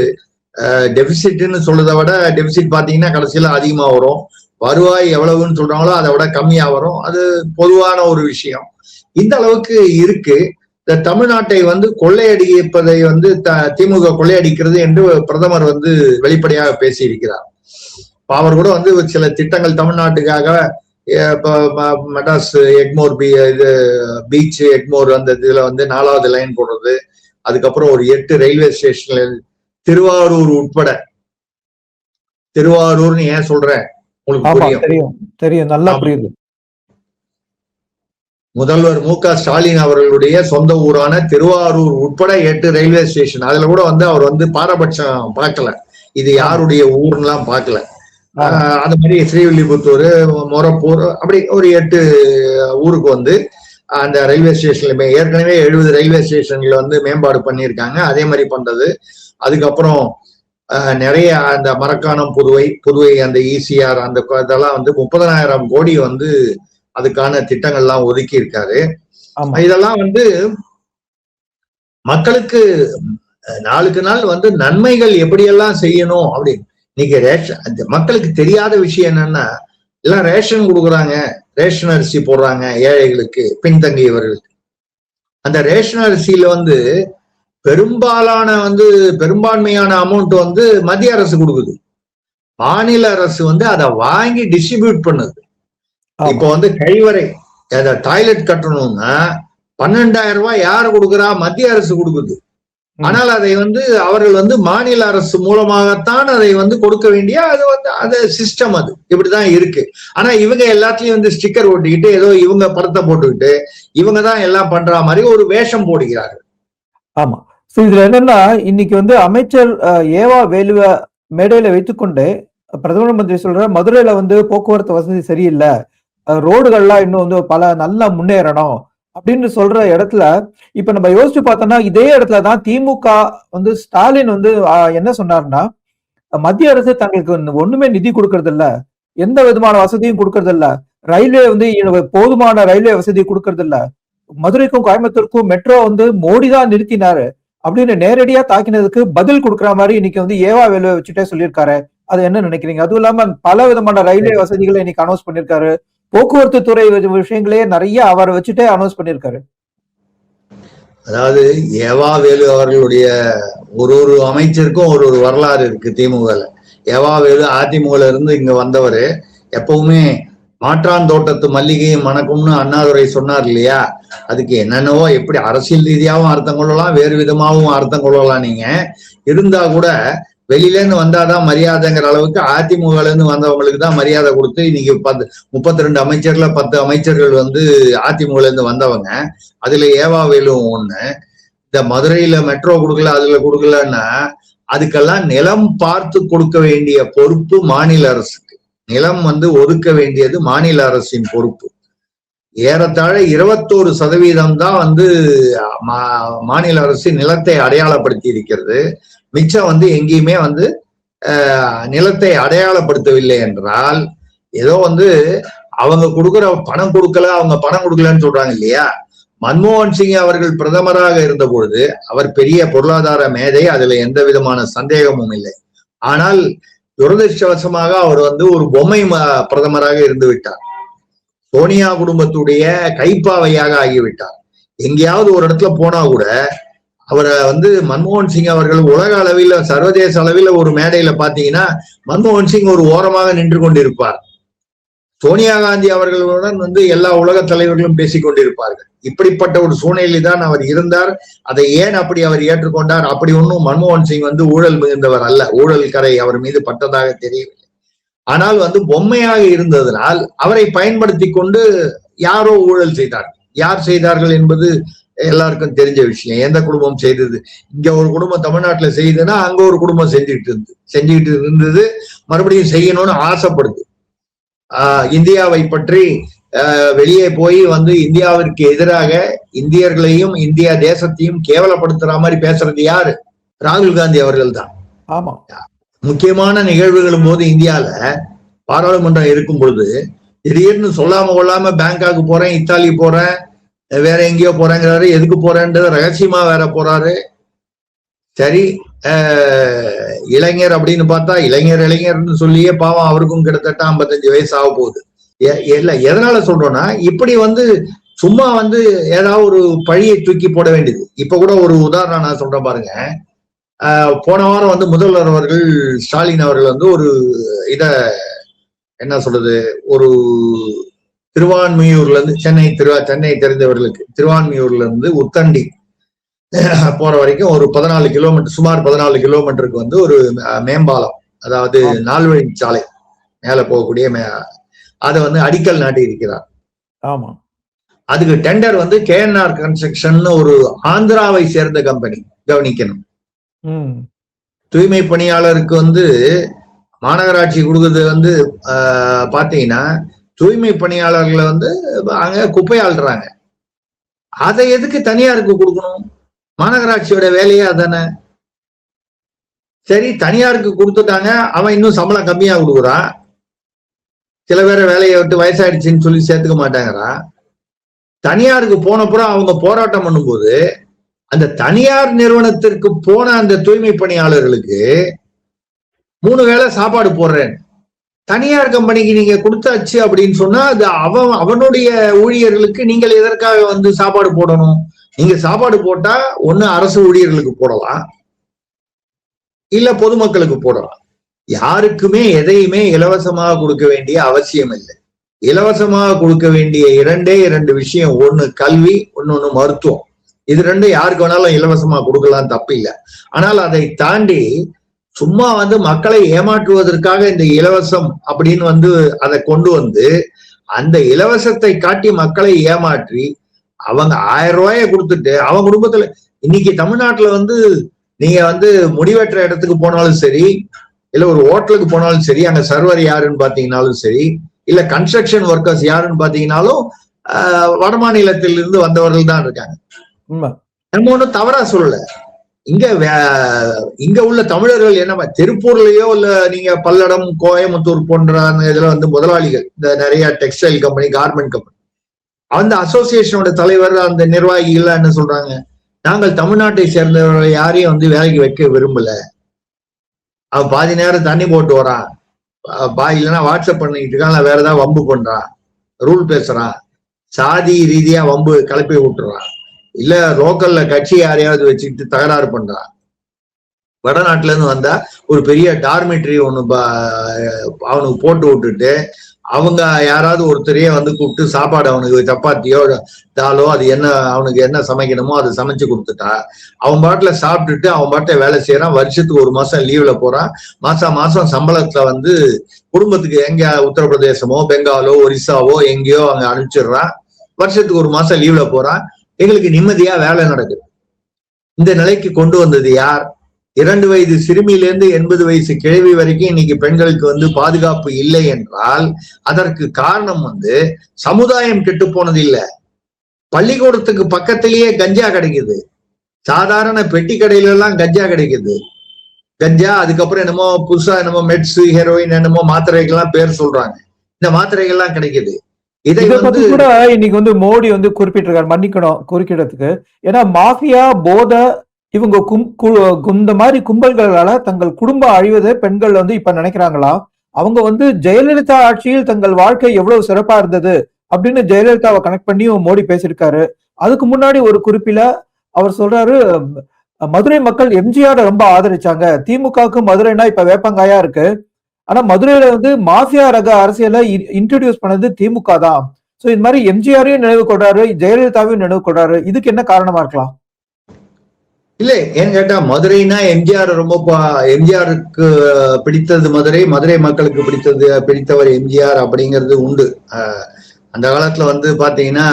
டெபிசிட்னு சொல்றதை விட டெபிசிட் பாத்தீங்கன்னா கடைசியில அதிகமா வரும், வருவாய் எவ்வளவுன்னு சொல்றாங்களோ அதை விட கம்மியா வரும். அது பொதுவான ஒரு விஷயம். இந்த அளவுக்கு இருக்கு. இந்த தமிழ்நாட்டை வந்து கொள்ளையடிப்பதை வந்து திமுக கொள்ளையடிக்கிறது என்று பிரதமர் வந்து வெளிப்படையாக பேசியிருக்கிறார். அவர் கூட வந்து சில திட்டங்கள் தமிழ்நாட்டுக்காக மெட்ராஸ் எக்மோர் பீச் எக்மோர் அந்த இதுல வந்து 4வது லைன் போடுறது, அதுக்கப்புறம் ஒரு 8 ரயில்வே ஸ்டேஷன்ல திருவாரூர் உட்பட, திருவாரூர்னு ஏன் சொல்றேன் உங்களுக்கு தெரியும், நல்லா புரியுது. முதல்வர் மு.க. ஸ்டாலின் அவர்களுடைய சொந்த ஊரான திருவாரூர் உட்பட 8 ரயில்வே ஸ்டேஷன். அதுல கூட வந்து அவர் வந்து பாரபட்சம் பார்க்கல, இது யாருடைய ஊர்லாம் பார்க்கல. அது மாதிரி ஸ்ரீவில்லிபுத்தூர், மொரப்பூர், அப்படி ஒரு 8 ஊருக்கு வந்து அந்த ரயில்வே ஸ்டேஷன்ல ஏற்கனவே 70 ரயில்வே ஸ்டேஷன்ல வந்து மேம்பாடு பண்ணியிருக்காங்க. அதே மாதிரி பண்றது. அதுக்கப்புறம் நிறைய அந்த மரக்காணம் புதுவை அந்த ECR அந்த இதெல்லாம் வந்து 30,000 கோடி வந்து அதுக்கான திட்டங்கள்லாம் ஒதுக்கி இருக்காரு. இதெல்லாம் வந்து மக்களுக்கு நாளுக்கு நாள் வந்து நன்மைகள் எப்படியெல்லாம் செய்யணும் அப்படின்னு. இன்னைக்கு மக்களுக்கு தெரியாத விஷயம் என்னன்னா, எல்லாம் ரேஷன் கொடுக்குறாங்க, ரேஷன் அரிசி போடுறாங்க ஏழைகளுக்கு, பின்தங்கியவர்களுக்கு. அந்த ரேஷன் அரிசியில வந்து பெரும்பான்மையான அமௌண்ட் வந்து மத்திய அரசு கொடுக்குது, மாநில அரசு வந்து அதை வாங்கி டிஸ்ட்ரிபியூட் பண்ணுது. இப்போ வந்து கழிவறை டாய்லெட் கட்டணும்னா 12,000 ரூபாய் யாரு கொடுக்குறா? மத்திய அரசு கொடுக்குது. ஆனால் அதை வந்து அவர்கள் வந்து மாநில அரசு மூலமாகத்தான் அதை வந்து கொடுக்க வேண்டிய அது சிஸ்டம், அது இப்படிதான் இருக்கு. ஆனா இவங்க எல்லாத்துலயும் வந்து ஸ்டிக்கர் ஒட்டிக்கிட்டு ஏதோ இவங்க படத்தை போட்டுக்கிட்டு இவங்க தான் எல்லாம் பண்ற மாதிரி ஒரு வேஷம் போடுகிறார்கள். ஆமா, இதுல என்னன்னா இன்னைக்கு வந்து அமைச்சர் ஏவா வேலுவ மேடையில வைத்துக்கொண்டு பிரதம மந்திரி சொல்ற மதுரையில வந்து போக்குவரத்து வசதி சரியில்லை, ரோடுகள்லாம் இன்னும் வந்து பல நல்லா முன்னேறணும் அப்படின்னு சொல்ற இடத்துல இப்ப நம்ம யோசிச்சு பார்த்தோம்னா இதே இடத்துலதான் திமுக வந்து ஸ்டாலின் வந்து என்ன சொன்னார்னா, மத்திய அரசு தங்களுக்கு ஒண்ணுமே நிதி கொடுக்கறது இல்ல, எந்த விதமான வசதியும் கொடுக்கறது இல்ல, ரயில்வே வந்து போதுமான ரயில்வே வசதி கொடுக்கறது இல்ல, மதுரைக்கும் கோயம்புத்தூருக்கும் மெட்ரோ வந்து மோடி தான் நிறுத்தினாரு அப்படின்னு நேரடியா தாக்கினதுக்கு பதில் கொடுக்குற மாதிரி இன்னைக்கு வந்து ஏவா வேலுவை வச்சுட்டே சொல்லியிருக்காரு. அது என்ன நினைக்கிறீங்க? அதுவும் இல்லாம பல விதமான ரயில்வே வசதிகளை இன்னைக்கு அனௌன்ஸ் பண்ணிருக்காரு, போக்குவரத்து துறை விஷயங்களையே நிறைய அவரை வச்சுட்டே அனௌன்ஸ் பண்ணிருக்காரு. அதாவது ஏவா வேலு அவர்களுடைய ஒரு அமைச்சருக்கும் ஒரு வரலாறு இருக்கு திமுகல. ஏவா வேலு அதிமுகல இருந்து இங்க வந்தவர். எப்பவுமே மாற்றான் தோட்டத்து மல்லிகையும் மணக்கும்னு அண்ணாதுரை சொன்னார் இல்லையா, அதுக்கு என்னென்னவோ எப்படி அரசியல் ரீதியாகவும் அர்த்தம் கொள்ளலாம், வேறு விதமாகவும் அர்த்தம் கொள்ளலாம். நீங்க இருந்தா கூட வெளியில இருந்து வந்தாதான் மரியாதைங்கிற அளவுக்கு அதிமுகல இருந்து வந்தவங்களுக்கு தான் மரியாதை கொடுத்து இன்னைக்கு 32 அமைச்சர்ல 10 அமைச்சர்கள் வந்து அதிமுகல இருந்து வந்தவங்க. அதுல ஏவா வேலு ஒண்ணு. இந்த மதுரையில மெட்ரோ கொடுக்கல, அதுல கொடுக்கலன்னா அதுக்கெல்லாம் நிலம் பார்த்து கொடுக்க வேண்டிய பொறுப்பு மாநில அரசுக்கு. நிலம் வந்து ஒதுக்க வேண்டியது மாநில அரசின் பொறுப்பு. ஏறத்தாழ 21% தான் வந்து மாநில அரசு நிலத்தை அடையாளப்படுத்தி இருக்கிறது. மிச்சம் வந்து எங்கேயுமே வந்து நிலத்தை அடையாளப்படுத்தவில்லை என்றால், ஏதோ வந்து அவங்க கொடுக்குற பணம் கொடுக்கல, அவங்க பணம் கொடுக்கலன்னு சொல்றாங்க இல்லையா. மன்மோகன் சிங் அவர்கள் பிரதமராக இருந்த பொழுது அவர் பெரிய பொருளாதார மேதை, அதுல எந்த விதமான சந்தேகமும் இல்லை. ஆனால் துரதிருஷ்டவசமாக அவர் வந்து ஒரு பொம்மை பிரதமராக இருந்து விட்டார். சோனியா குடும்பத்துடைய கைப்பாவையாக ஆகிவிட்டார். எங்கேயாவது ஒரு இடத்துல போனா கூட அவரை வந்து மன்மோகன் சிங் அவர்கள் உலக அளவில் சர்வதேச அளவில் ஒரு மேடையில பாத்தீங்கன்னா மன்மோகன் சிங் ஒரு ஓரமாக நின்று கொண்டிருப்பார். சோனியா காந்தி அவர்களுடன் வந்து எல்லா உலக தலைவர்களும் பேசிக் கொண்டிருப்பார்கள். இப்படிப்பட்ட ஒரு சூழ்நிலை தான் அவர் இருந்தார். அதை ஏன் அப்படி அவர் ஏற்றுக்கொண்டார்? அப்படி ஒன்றும் மன்மோகன் சிங் வந்து ஊழல் மிகுந்தவர் அல்ல. ஊழல் கரை அவர் மீது பட்டதாக தெரியவில்லை. ஆனால் வந்து பொம்மையாக இருந்ததனால் அவரை பயன்படுத்தி கொண்டு யாரோ ஊழல் செய்தார்கள். யார் செய்தார்கள் என்பது எல்லாருக்கும் தெரிஞ்ச விஷயம். எந்த குடும்பம் செய்தது? இங்க ஒரு குடும்பம் தமிழ்நாட்டுல செய்யுதுன்னா அங்க ஒரு குடும்பம் செஞ்சுக்கிட்டு இருந்தது. மறுபடியும் செய்யணும்னு ஆசைப்படுது. இந்தியாவை பற்றி வெளியே போய் வந்து இந்தியாவிற்கு எதிராக இந்தியர்களையும் இந்தியா தேசத்தையும் கேவலப்படுத்துற மாதிரி பேசுறது யாரு? ராகுல் காந்தி அவர்கள் தான். ஆமா, முக்கியமான நிகழ்வுகளும் போது இந்தியால பாராளுமன்றம் இருக்கும் பொழுது திடீர்னு சொல்லாம கொள்ளாம பேங்காக்கு போறேன், இத்தாலி போறேன், வேற எங்கேயோ போறேங்கிறாரு. எதுக்கு போறேன்றது ரகசியமா வேற போறாரு. சரி, இளைஞர் அப்படின்னு பார்த்தா இளைஞர்னு சொல்லியே பாவம் அவருக்கும் கிட்டத்தட்ட 55 வயசு ஆக போகுது. இல்ல, எதனால சொல்றோம்னா இப்படி வந்து சும்மா வந்து ஏதாவது ஒரு பழியை தூக்கி போட வேண்டியது. இப்ப கூட ஒரு உதாரணம் நான் சொல்றேன் பாருங்க. போன வாரம் வந்து முதல்வர் அவர்கள் ஸ்டாலின் அவர்கள் வந்து ஒரு என்ன சொல்றது, ஒரு திருவான்மியூர்ல இருந்து சென்னை தெரிந்தவர்களுக்கு திருவான்மியூர்ல இருந்து உத்தண்டி போற வரைக்கும் ஒரு 14 கிலோமீட்டர், சுமார் 14 கிலோமீட்டருக்கு வந்து ஒரு மேம்பாலம், அதாவது 4 வழி சாலை மேல போகக்கூடிய அதை வந்து அடிக்கல் நாட்டி இருக்கிறார். ஆமா, அதுக்கு டெண்டர் வந்து KNR கன்ஸ்ட்ரக்ஷன் ஒரு ஆந்திராவை சேர்ந்த கம்பெனி கவனிக்கணும். தூய்மை பணியாளருக்கு வந்து மாநகராட்சி கொடுக்குறது வந்து பாத்தீங்கன்னா தூய்மை பணியாளர்களை வந்து அங்க குப்பை ஆள்றாங்க. அதை எதுக்கு தனியாருக்கு கொடுக்கணும்? மாநகராட்சியோட வேலையே அதானே. சரி, தனியாருக்கு கொடுத்துட்டாங்க, அவன் இன்னும் சம்பளம் கம்மியா கொடுக்குறான். சில பேரை வேலையை விட்டு வயசாயிடுச்சுன்னு சொல்லி சேர்த்துக்க மாட்டாங்கிறான். தனியாருக்கு போனப்புறம் அவங்க போராட்டம் பண்ணும்போது அந்த தனியார் நிறுவனத்திற்கு போன அந்த தூய்மை பணியாளர்களுக்கு 3 வேளை சாப்பாடு போடுறேன். தனியார் கம்பெனிக்கு நீங்க கொடுத்தாச்சு அப்படின்னு சொன்னா அது அவனுடைய ஊழியர்களுக்கு நீங்கள் எதற்காக வந்து சாப்பாடு போடணும்? நீங்க சாப்பாடு போட்டா ஒண்ணு அரசு ஊழியர்களுக்கு போடலாம், இல்ல பொதுமக்களுக்கு போடலாம். யாருக்குமே எதையுமே இலவசமாக கொடுக்க வேண்டிய அவசியம் இல்லை. இலவசமாக கொடுக்க வேண்டிய 2 விஷயம், ஒண்ணு கல்வி, ஒன்னொன்னு மருத்துவம். இது 2 யாருக்கு வேணாலும் இலவசமா கொடுக்கலாம், தப்பு இல்லை. ஆனால் அதை தாண்டி சும்மா வந்து மக்களை ஏமாற்றுவதற்காக இந்த இலவசம் அப்படின்னு வந்து அதை கொண்டு வந்து அந்த இலவசத்தை காட்டி மக்களை ஏமாற்றி அவங்க 1000 ரூபாயை கொடுத்துட்டு அவன் குடும்பத்துல இன்னைக்கு தமிழ்நாட்டுல வந்து நீங்க வந்து முடிவெற்ற இடத்துக்கு போனாலும் சரி, இல்ல ஒரு ஹோட்டலுக்கு போனாலும் சரி, அங்க சர்வர் யாருன்னு பாத்தீங்கன்னாலும் சரி, இல்ல கன்ஸ்ட்ரக்ஷன் ஒர்க்கர்ஸ் யாருன்னு பாத்தீங்கன்னாலும் வட மாநிலத்தில் இருந்து வந்தவர்கள் தான் இருக்காங்க. நம்ம ஒண்ணும் தவறா சொல்லல. இங்க உள்ள தமிழர்கள் என்ன, திருப்பூர்லயோ இல்ல நீங்க பல்லடம், கோயம்புத்தூர் போன்ற இதுல வந்து முதலாளிகள், இந்த நிறைய டெக்ஸ்டைல் கம்பெனி, கார்மெண்ட் கம்பெனி, அந்த அசோசியேஷனோட தலைவர், அந்த நிர்வாகிகள் என்ன சொல்றாங்க, நாங்கள் தமிழ்நாட்டை சேர்ந்தவர்களை யாரையும் வந்து வேலைக்கு வைக்க விரும்பல. அவன் பாதி நேரம் தண்ணி போட்டு வரான், இல்லைன்னா வாட்ஸ்அப் பண்ணிக்கிட்டு இருக்கான், வேற ஏதாவது வம்பு பண்றான், ரூல் பேசுறான், சாதி ரீதியா வம்பு கிளப்பி விட்டுறான், இல்ல லோக்கல்ல கட்சி யாரையாவது வச்சுக்கிட்டு தகராறு பண்றான். வடநாட்டுல இருந்து வந்தா ஒரு பெரிய டார்மெட்ரி ஒண்ணு அவனுக்கு போட்டு விட்டுட்டு அவங்க யாராவது ஒருத்தரையே வந்து கூப்பிட்டு சாப்பாடு, அவனுக்கு சப்பாத்தியோ தாலோ அது என்ன அவனுக்கு என்ன சமைக்கணுமோ அதை சமைச்சு கொடுத்துட்டா அவன் பாட்டுல சாப்பிட்டுட்டு அவன் பாட்டை வேலை செய்யறான். வருஷத்துக்கு 1 மாசம் லீவ்ல போறான். மாசம் சம்பளத்துல வந்து குடும்பத்துக்கு எங்க உத்தரப்பிரதேசமோ பெங்காலோ ஒரிசாவோ எங்கேயோ அங்க அனுப்பிச்சிடுறான். வருஷத்துக்கு 1 மாசம் லீவ்ல போறான். எங்களுக்கு நிம்மதியா வேலை நடக்குது. இந்த நிலைக்கு கொண்டு வந்தது யார்? 2 வயது சிறுமியிலிருந்து 80 வயசு கிழவி வரைக்கும் இன்னைக்கு பெண்களுக்கு வந்து பாதுகாப்பு இல்லை என்றால் அதற்கு காரணம் வந்து சமுதாயம் கெட்டு போனது இல்ல. பள்ளிக்கூடத்துக்கு பக்கத்திலேயே கஞ்சா கிடைக்குது, சாதாரண பெட்டி கடையில எல்லாம் கஞ்சா கிடைக்குது. கஞ்சா, அதுக்கப்புறம் என்னமோ புதுசா என்னமோ மெட்ஸ், ஹெரோயின் என்னமோ மாத்திரைகள்லாம் பேர் சொல்றாங்க. இந்த மாத்திரைகள்லாம் கிடைக்குது. இதை இதை வந்து பத்தி கூட இன்னைக்கு வந்து மோடி வந்து குறிப்பிட்டிருக்காரு, மன்னிக்கணும் குறுக்கிடத்துக்கு. ஏன்னா மாஃபியா, போதை, இவங்க இந்த மாதிரி கும்பல்களால தங்கள் குடும்பம் அழிவதை பெண்கள் வந்து இப்ப நினைக்கிறாங்களா? அவங்க வந்து ஜெயலலிதா ஆட்சியில் தங்கள் வாழ்க்கை எவ்வளவு சிறப்பா இருந்தது அப்படின்னு ஜெயலலிதாவை கனெக்ட் பண்ணியும் மோடி பேசியிருக்காரு. அதுக்கு முன்னாடி ஒரு குறிப்பில அவர் சொல்றாரு, மதுரை மக்கள் எம்ஜிஆர் ரொம்ப ஆதரிச்சாங்க, திமுகவுக்கு மதுரைனா இப்ப வேப்பங்காயா இருக்கு, ஆனா மதுரையில வந்து மாஃபியா ரக அரசியலை இன்ட்ரோடியூஸ் பண்ணது திமுக தான். சோ இந்த மாதிரி எம்ஜிஆரையும் நினைவு கொள்றாரு, ஜெயலலிதாவையும் நினைவு கொள்றாரு. இதுக்கு என்ன காரணமா இருக்கலாம்? இல்ல, ஏன்னு கேட்டா மதுரைனா எம்ஜிஆர் எம்ஜிஆருக்கு பிடித்தது மதுரை, மதுரை மக்களுக்கு பிடித்தவர் எம்ஜிஆர் அப்படிங்கிறது உண்டு. அந்த காலத்துல வந்து பாத்தீங்கன்னா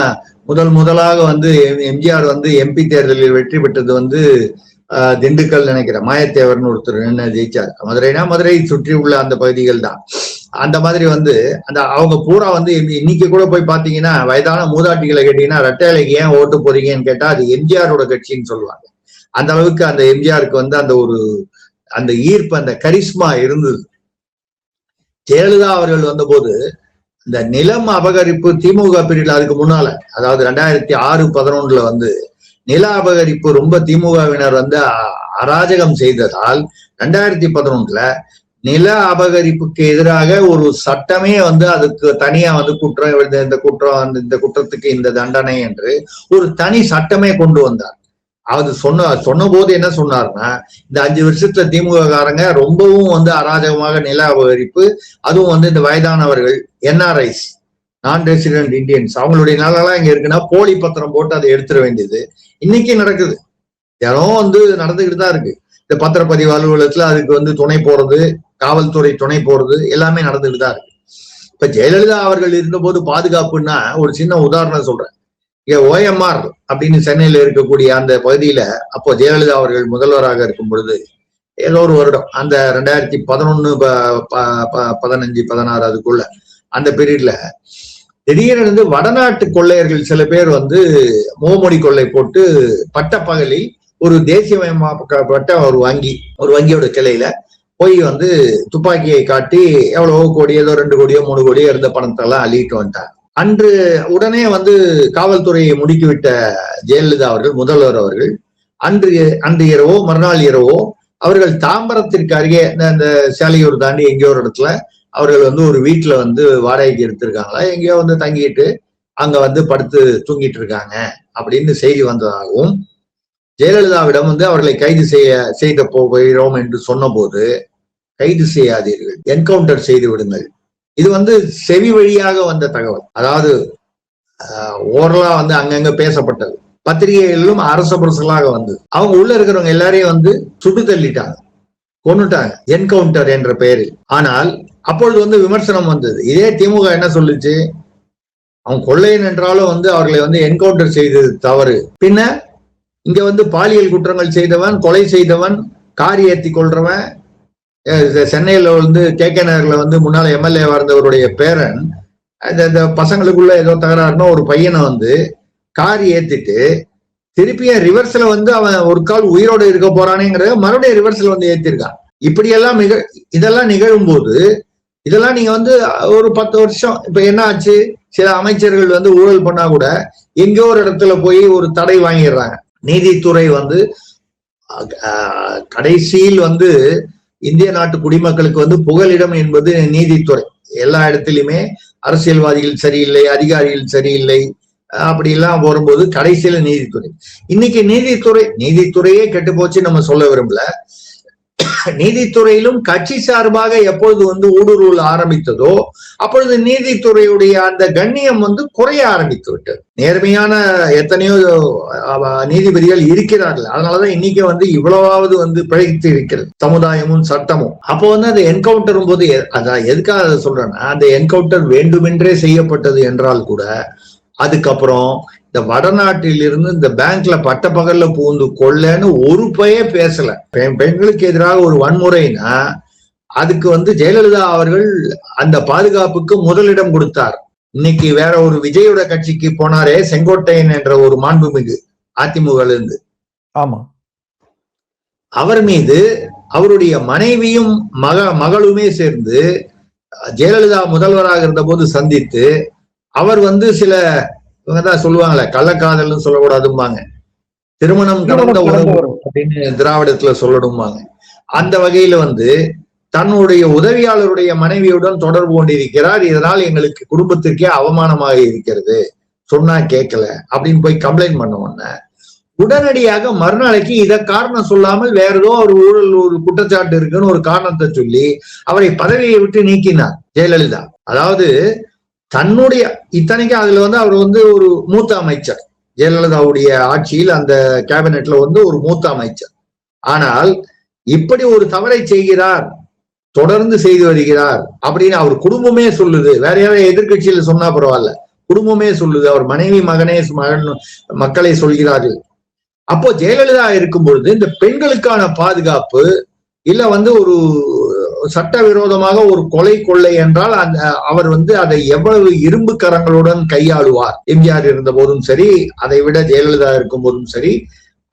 முதலாக வந்து எம்ஜிஆர் வந்து எம்பி தேர்தலில் வெற்றி பெற்றது வந்து திண்டுக்கல் நினைக்கிறேன், மாயத்தேவர்னு ஒருத்தர் என்ன ஜெயிச்சார். மதுரைனா மதுரை சுற்றி உள்ள அந்த பகுதிகள் தான். அந்த மாதிரி வந்து அவங்க பூரா வந்து இன்னைக்கு கூட போய் பாத்தீங்கன்னா வயதான மூதாட்டிகளை கேட்டீங்கன்னா ரெட்டைலைக்கு ஏன் ஓட்டு போறீங்கன்னு கேட்டா அது எம்ஜிஆரோட கட்சின்னு சொல்லுவாங்க. அந்த அளவுக்கு அந்த எம்ஜிஆருக்கு வந்து அந்த ஈர்ப்பு, அந்த கரிஸ்மா இருந்தது. ஜெயலலிதா அவர்கள் வந்தபோது இந்த நிலம் அபகரிப்பு திமுக பீரியட்ல, அதுக்கு முன்னால அதாவது 2006-11 வந்து நில அபகரிப்பு ரொம்ப திமுகவினர் வந்து அராஜகம் செய்ததால் 2011 நில அபகரிப்புக்கு எதிராக ஒரு சட்டமே வந்து அதுக்கு தனியா வந்து இந்த குற்றத்துக்கு இந்த தண்டனை என்று ஒரு தனி சட்டமே கொண்டு வந்தார். அது சொன்ன போது என்ன சொன்னார்னா, இந்த 5 வருஷத்துல திமுக காரங்க ரொம்பவும் வந்து அராஜகமாக நில அபகரிப்பு, அதுவும் வந்து இந்த வயதானவர்கள், NRIs, நான் ரெசிடென்ட் இந்தியன்ஸ், அவங்களுடைய நிலம் இங்க இருக்குன்னா போலி பத்திரம் போட்டு அதை எடுத்துட வேண்டியது இன்னைக்கு நடக்குது. தினம் வந்து நடந்துகிட்டு தான் இருக்கு. இந்த பத்திரப்பதிவு அலுவலகத்துல அதுக்கு வந்து துணை போறது, காவல்துறை துணை போறது எல்லாமே நடந்துகிட்டு தான் இருக்கு. இப்ப ஜெயலலிதா அவர்கள் இருந்தபோது பாதுகாப்புன்னா ஒரு சின்ன உதாரணம் சொல்றேன். OMR அப்படின்னு சென்னையில இருக்கக்கூடிய அந்த பகுதியில அப்போ ஜெயலலிதா அவர்கள் முதல்வராக இருக்கும் பொழுது ஏதோ ஒரு வருடம், அந்த 2011, 15, 16 அதுக்குள்ள அந்த பீரியட்ல திடீரென்று வடநாட்டு கொள்ளையர்கள் சில பேர் வந்து முகமூடி கொள்ளை போட்டு பட்டப்பகலில் ஒரு தேசியமயமாக்கப்பட்ட ஒரு வங்கியோட கிளையில போய் வந்து துப்பாக்கியை காட்டி எவ்வளவோ கோடி, ஏதோ 2 கோடியோ 3 கோடியோ இருந்த பணத்தை எல்லாம் அள்ளிட்டு வந்துட்டாங்க. அன்று உடனே வந்து காவல்துறையை முடுக்கிவிட்ட ஜெயலலிதா அவர்கள், முதல்வர் அவர்கள், அன்று இரவோ மறுநாள் இரவோ அவர்கள் தாம்பரத்திற்கு அருகே இந்த சேலையூர் தாண்டி எங்கேயோ ஒரு இடத்துல அவர்கள் வந்து ஒரு வீட்டுல வந்து வாடகைக்கு எடுத்திருக்காங்களா, எங்கேயோ வந்து தங்கிட்டு அங்க வந்து படுத்து தூங்கிட்டு இருக்காங்க அப்படின்னு செய்தி வந்ததாகவும், ஜெயலலிதாவிடம் வந்து அவர்களை கைது செய்த போகிறோம் என்று சொன்ன போது, கைது செய்யாதீர்கள், என்கவுண்டர் செய்து விடுங்கள். இது வந்து செவி வழியாக வந்த தகவல். அதாவது ஓரலா வந்து அங்கங்க பேசப்பட்டது, பத்திரிகைகளிலும் அரச புரசலாக வந்து அவங்க உள்ள இருக்கிறவங்க எல்லாரையும் வந்து சுட்டு தள்ளிட்டாங்க, கொன்னுட்டாங்க என்கவுண்டர் என்ற பெயரில். ஆனால் அப்பொழுது வந்து விமர்சனம் வந்தது. இதே திமுக என்ன சொல்லுச்சு, அவன் கொள்ளையன் என்றாலும் வந்து அவர்களை வந்து என்கவுண்டர் செய்தது தவறு, பின்ன இங்க வந்து பாலியல் குற்றங்கள் செய்தவன், கொலை செய்தவன், காரி ஏத்தி கொள்றவன், சென்னையில வந்து KK நகர்ல வந்து முன்னால MLA இருந்தவருடைய பேரன், இந்த பசங்களுக்குள்ள ஏதோ தகராறுனா ஒரு பையனை வந்து காரி ஏத்திட்டு திருப்பியும் ரிவர்ஸ்ல வந்து அவன் ஒரு கால் உயிரோட இருக்க போறானேங்கிறத மறுபடியும் ரிவர்ஸ்ல வந்து ஏத்திருக்கான். இப்படியெல்லாம் இதெல்லாம் நிகழும் போது இதெல்லாம் நீங்க வந்து ஒரு 10 வருஷம் இப்ப என்ன ஆச்சு, சில அமைச்சர்கள் வந்து ஊழல் பண்ணா கூட எங்கேயோ ஒரு இடத்துல போய் ஒரு தடை வாங்கிடுறாங்க. நீதித்துறை வந்து கடைசியில் வந்து இந்திய நாட்டு குடிமக்களுக்கு வந்து புகலிடம் என்பது நீதித்துறை. எல்லா இடத்துலயுமே அரசியல்வாதிகள் சரியில்லை, அதிகாரிகள் சரியில்லை, அப்படி எல்லாம் வரும்போது கடைசியில நீதித்துறை. இன்னைக்கு நீதித்துறையே கெட்டு போச்சு நம்ம சொல்ல விரும்பல. நீதித்துறையிலும் கட்சி சார்பாக எப்பொழுது வந்து ஊடுருவல் ஆரம்பித்ததோ அப்பொழுது நீதித்துறையுடைய அந்த கண்ணியம் வந்து குறைய ஆரம்பித்து விட்டது. நேர்மையான எத்தனையோ நீதிபதிகள் இருக்கிறார்கள், அதனாலதான் இன்னைக்கு வந்து இவ்வளவாவது வந்து பிழைத்து இருக்கிறது சமுதாயமும் சட்டமும். அப்போ வந்து அந்த என்கவுண்டரும் போது அதான் எதுக்காக அதை சொல்றேன்னா, அந்த என்கவுண்டர் வேண்டுமென்றே செய்யப்பட்டது என்றால் கூட அதுக்கப்புறம் இந்த வடநாட்டில் இருந்து இந்த பேங்க்ல பட்டப்பகல்ல பூந்து கொள்ளன்னு ஒரு பையே பேசல. பெண்களுக்கு எதிராக ஒரு வன்முறைனா அதுக்கு வந்து ஜெயலலிதா அவர்கள் அந்த பாதுகாப்புக்கு முதலிடம் கொடுத்தார். இன்னைக்கு வேற ஒரு விஜயோட கட்சிக்கு போனாரே செங்கோட்டையன் என்ற ஒரு மாண்புமிகு அதிமுக இருந்து, ஆமா, அவர் மீது அவருடைய மனைவியும் மகளுமே சேர்ந்து ஜெயலலிதா முதல்வராக இருந்த போது சந்தித்து அவர் சில இவங்கதான் சொல்லுவாங்கல்ல, கள்ளக்காதல்னு சொல்லக்கூடாதும்பாங்க, திருமணம் கடந்த உறவு அப்படின்னு திராவிடத்துல சொல்லணும்பாங்க. அந்த வகையில தன்னுடைய உதவியாளருடைய மனைவியுடன் தொடர்பு கொண்டிருக்கிறார். இதனால் எங்களுக்கு குடும்பத்திற்கே அவமானமாக இருக்கிறது, சொன்னா கேட்கல அப்படின்னு போய் கம்ப்ளைண்ட் பண்ண உடனே உடனடியாக மறுநாளைக்கு இதை காரணம் சொல்லாமல் வேற ஏதோ ஒரு ஊழல் ஒரு குற்றச்சாட்டு இருக்குன்னு ஒரு காரணத்தை சொல்லி அவரை பதவியை விட்டு நீக்கினார் ஜெயலலிதா. அதாவது தன்னுடைய இத்தனைக்கு அதுல அவர் ஒரு மூத்த அமைச்சர், ஜெயலலிதாவுடைய ஆட்சியில் அந்த கேபினெட்ல ஒரு மூத்த அமைச்சர். ஆனால் இப்படி ஒரு தவறை செய்கிறார், தொடர்ந்து செய்து வருகிறார் அப்படின்னு அவர் குடும்பமே சொல்லுது. வேற யாரும் எதிர்கட்சியில சொன்னா பரவாயில்ல, குடும்பமே சொல்லுது, அவர் மனைவி மகனே மக்களை சொல்கிறார்கள். அப்போ ஜெயலலிதா இருக்கும் பொழுது இந்த பெண்களுக்கான பாதுகாப்பு இல்ல ஒரு சட்டவிரோதமாக ஒரு கொலை கொள்ளை என்றால் அவர் அதை எவ்வளவு இரும்பு கரங்களுடன் கையாளுவார். எம்ஜிஆர் இருந்த போதும் சரி, அதை விட ஜெயலலிதா இருக்கும் போதும் சரி,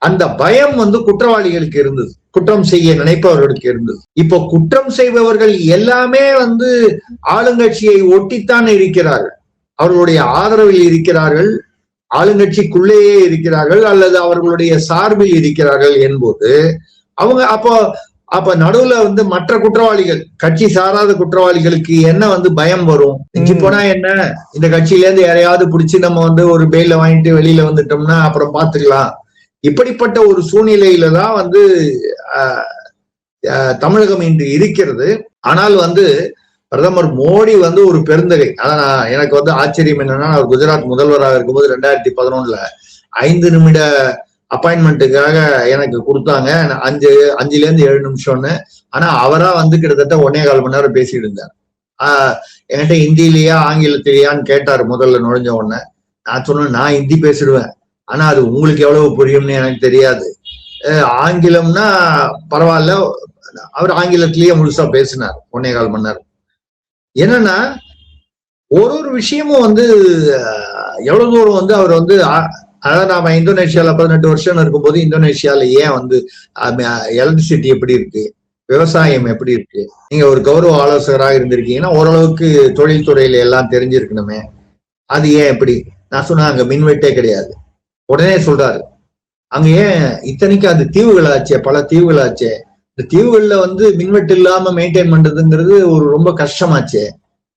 அந்த பயம் குற்றவாளிகளுக்கு இருந்தது, குற்றம் செய்ய நினைப்பவர்களுக்கு இருந்தது. இப்போ குற்றம் செய்பவர்கள் எல்லாமே ஆளுங்கட்சியை ஒட்டித்தான் இருக்கிறார்கள், அவர்களுடைய ஆதரவில் இருக்கிறார்கள், ஆளுங்கட்சிக்குள்ளேயே இருக்கிறார்கள் அல்லது அவர்களுடைய சார்பில் இருக்கிறார்கள் என்பது அவங்க அப்ப நடுவுல மற்ற குற்றவாளிகள், கட்சி சாராத குற்றவாளிகளுக்கு என்ன பயம் வரும்? இஞ்சி போனா என்ன, இந்த கட்சியில இருந்து யாரையாவது பிடிச்சி நம்ம ஒரு பெயில வாங்கிட்டு வெளியில வந்துட்டோம்னா அப்புறம் பாத்துக்கலாம். இப்படிப்பட்ட ஒரு சூழ்நிலையில தான் தமிழகம் இன்று இருக்கிறது. ஆனால் பிரதமர் மோடி ஒரு பெருந்தகை. அதான் எனக்கு ஆச்சரியம் என்னன்னா, அவர் குஜராத் முதல்வராக இருக்கும்போது 2011 5 நிமிட அப்பாயின்மெண்ட்டுக்காக எனக்கு கொடுத்தாங்க, 5-7 நிமிஷம்னு. ஆனா அவரா கிட்டத்தட்ட 1.25 மணி நேரம் பேசிட்டு இருந்தார். என்கிட்ட ஹிந்திலேயா ஆங்கிலத்திலேயான்னு கேட்டாரு முதல்ல நுழைஞ்ச உடனே. நான் சொன்னேன், நான் ஹிந்தி பேசிடுவேன், ஆனா அது உங்களுக்கு எவ்வளவு புரியும்னு எனக்கு தெரியாது, ஆங்கிலம்னா பரவாயில்ல. அவர் ஆங்கிலத்திலேயே முழுசா பேசினார் 1.25 மணி நேரம். என்னன்னா ஒரு விஷயமும் எவ்வளவு தூரம் அவர் அதாவது நாம இந்தோனேஷியால 18 வருஷம் இருக்கும்போது இந்தோனேஷியால ஏன் எலக்ட்ரிசிட்டி எப்படி இருக்கு, விவசாயம் எப்படி இருக்கு, நீங்க ஒரு கௌரவ ஆலோசகராக இருந்திருக்கீங்கன்னா ஓரளவுக்கு தொழில்துறையில எல்லாம் தெரிஞ்சிருக்கணுமே, அது ஏன் எப்படி? நான் சொன்னேன், அங்க மின்வெட்டே கிடையாது. உடனே சொல்றாரு, அங்க ஏன் இத்தனைக்கு அது தீவுகளாச்சே, பல தீவுகளாச்சே, இந்த தீவுகள்ல மின்வெட்டு இல்லாம மெயின்டைன் பண்றதுங்கிறது ஒரு ரொம்ப கஷ்டமாச்சே,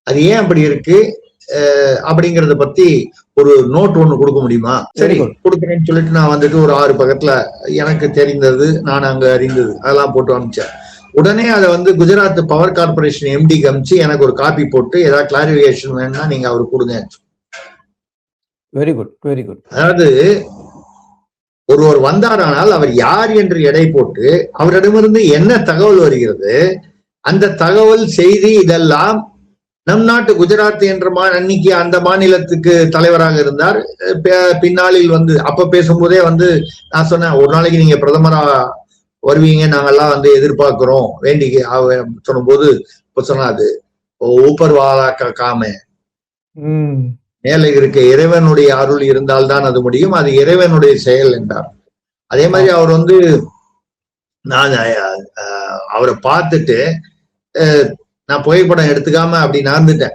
அது ஏன் அப்படி இருக்கு அப்படிங்கறத பத்தி ஒரு நோட் ஒண்ணு கொடுக்க முடியுமா? சரி கொடுக்குறேன்னு சொல்லிட்டு நான் ஒரு 6 பக்கத்துல எனக்கு தெரிந்தது, நான் அங்க அறிந்தது அதெல்லாம் போட்டு அனுப்பிச்சேன். உடனே அதை குஜராத் பவர் கார்பரேஷன் எம்டி அனுப்பிச்சு எனக்கு ஒரு காப்பி போட்டு ஏதாவது கிளாரிபிகேஷன் வேணும்னா நீங்க அவருக்கு கொடுங்க. Very good, very good. அதாவது ஒருவர் வந்தாரானால் அவர் யார் என்று எடை போட்டு அவரிடமிருந்து என்ன தகவல் வருகிறது, அந்த தகவல் செய்தி இதெல்லாம் நம் நாட்டு குஜராத் என்ற அன்னைக்கு அந்த மாநிலத்துக்கு தலைவராக இருந்தார். பின்னாளில் அப்ப பேசும்போதே நான் சொன்னேன், ஒரு நாளைக்கு நீங்க பிரதமரா வருவீங்க, நாங்கெல்லாம் எதிர்பார்க்கிறோம் வேண்டி சொன்ன போது இப்ப சொன்னாது ஊப்பர் வாலா காமே, மேல இருக்க இறைவனுடைய அருள் இருந்தால்தான் அது முடியும், அது இறைவனுடைய செயல் என்றார். அதே மாதிரி அவர் நான் அவரை பார்த்துட்டு நான் புகைப்படம் எடுத்துக்காம அப்படி நடந்துட்டேன்.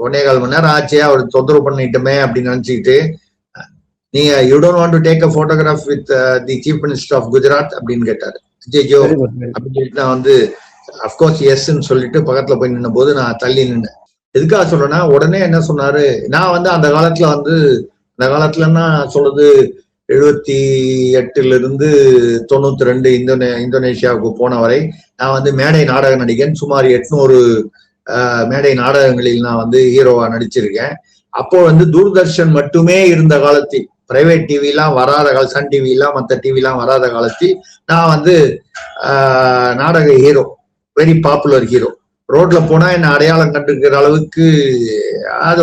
1.25 மணி நேரம் ஆச்சு, அவர் தொந்தரவு பண்ணிட்டோமே அப்படின்னு நினைச்சுக்கிட்டு, நீங்க you don't want to take a photograph with the chief minister of Gujarat அப்படின்னு கேட்டாரு. ஜோ அப்படின்னு சொல்லிட்டு நான் அப்கோர்ஸ் எஸ்ன்னு சொல்லிட்டு பக்கத்துல போய் நின்ன போது நான் தள்ளி நின்னேன். எதுக்காக சொல்றேன்னா, உடனே என்ன சொன்னாரு, நான் அந்த காலத்துல அந்த காலத்துலன்னா சொல்றது 78 92 இந்தோனேஷியாவுக்கு போன வரை நான் மேடை நாடக நடிகன். சுமார் 800 மேடை நாடகங்களில் நான் ஹீரோவா நடிச்சிருக்கேன். அப்போ தூர்தர்ஷன் மட்டுமே இருந்த காலத்தில், பிரைவேட் டிவி எல்லாம் வராத காலம், சன் டிவி எல்லாம் மற்ற டிவி எல்லாம் வராத காலத்தில் நான் நாடக ஹீரோ, வெரி பாப்புலர் ஹீரோ. ரோட்ல போனா என்ன அடையாளம் கண்டுக்கிற அளவுக்கு அது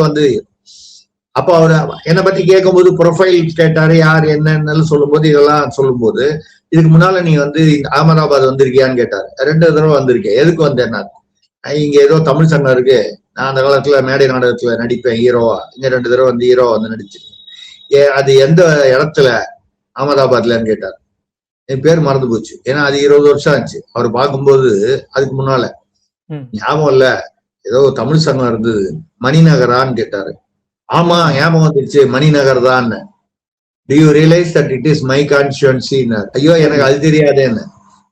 அப்போ அவர் என்னை பத்தி கேட்கும்போது ப்ரொஃபைல் கேட்டாரு, யார் என்னன்னு சொல்லும்போது இதெல்லாம் சொல்லும்போது, இதுக்கு முன்னால நீ அகமதாபாத் வந்திருக்கியான்னு கேட்டாரு. 2 தடவை வந்திருக்கேன். எதுக்கு வந்தேன்னா, இங்க ஏதோ தமிழ் சங்கம் இருக்கு, நான் அந்த காலத்துல மேடை நாடகத்துல நடிப்பேன் ஹீரோவா, இங்க 2 தடவை ஹீரோவா நடிச்சிருக்கேன். அது எந்த இடத்துல, அகமதாபாத்லன்னு கேட்டார். என் பேர் மறந்து போச்சு, ஏன்னா அது 20 வருஷம் ஆச்சு அவர் பார்க்கும்போது. அதுக்கு முன்னால ஞாபகம் இல்ல, ஏதோ தமிழ் சங்கம் இருந்தது, மணிநகரான்னு கேட்டாரு. ஆமா ஞாபகம் வந்துருச்சு, மணிநகர் தான். Do you realize that it is my constituency? ஐயோ எனக்கு அது தெரியாதேன்னு.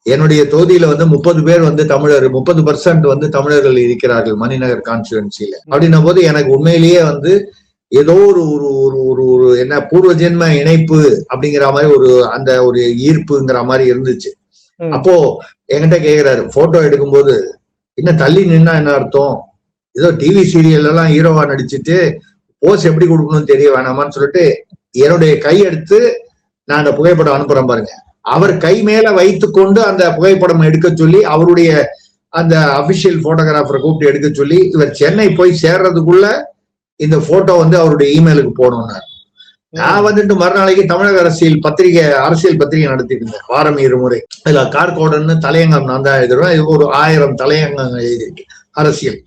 என்னுடைய தொகுதியில வந்து 30 பேர் வந்து தமிழர், 30% வந்து தமிழர்கள் இருக்கிறார்கள் மணிநகர் கான்ஸ்டிடுவன்சில. அப்படின்னும் போது எனக்கு உண்மையிலேயே வந்து ஏதோ ஒரு ஒரு ஒரு ஒரு ஒரு என்ன பூர்வ ஜென்ம இணைப்பு அப்படிங்கிற மாதிரி ஒரு அந்த ஒரு ஈர்ப்புங்கிற மாதிரி இருந்துச்சு. அப்போ என்கிட்ட கேக்குறாரு போட்டோ எடுக்கும்போது, இன்னும் தள்ளி நின்னா என்ன அர்த்தம், ஏதோ டிவி சீரியல் எல்லாம் ஹீரோவா நடிச்சுட்டு போஸ் எப்படி கொடுக்கணும்னு தெரிய வேணாமான்னு சொல்லிட்டு என்னுடைய கை எடுத்து நான் அந்த புகைப்படம் அனுப்புறேன் பாருங்க. அவர் கை மேல வைத்து கொண்டு அந்த புகைப்படம் எடுக்க சொல்லி அவருடைய அந்த அபிஷியல் போட்டோகிராஃபரை கூப்பிட்டு எடுக்க சொல்லி, இவர் சென்னை போய் சேர்றதுக்குள்ள இந்த போட்டோ வந்து அவருடைய இமெயிலுக்கு போகணும்னாரு. நான் வந்துட்டு மறுநாளைக்கு தமிழக அரசியல் பத்திரிகை நடத்திட்டு இருந்தேன், வாரம் 2 முறை. இதுல கார்கோடன்னு தலையங்கம் நான் தான் எழுதுறேன். இது ஒரு 1000 தலையங்கங்கள் எழுதியிருக்கேன் அரசியல்.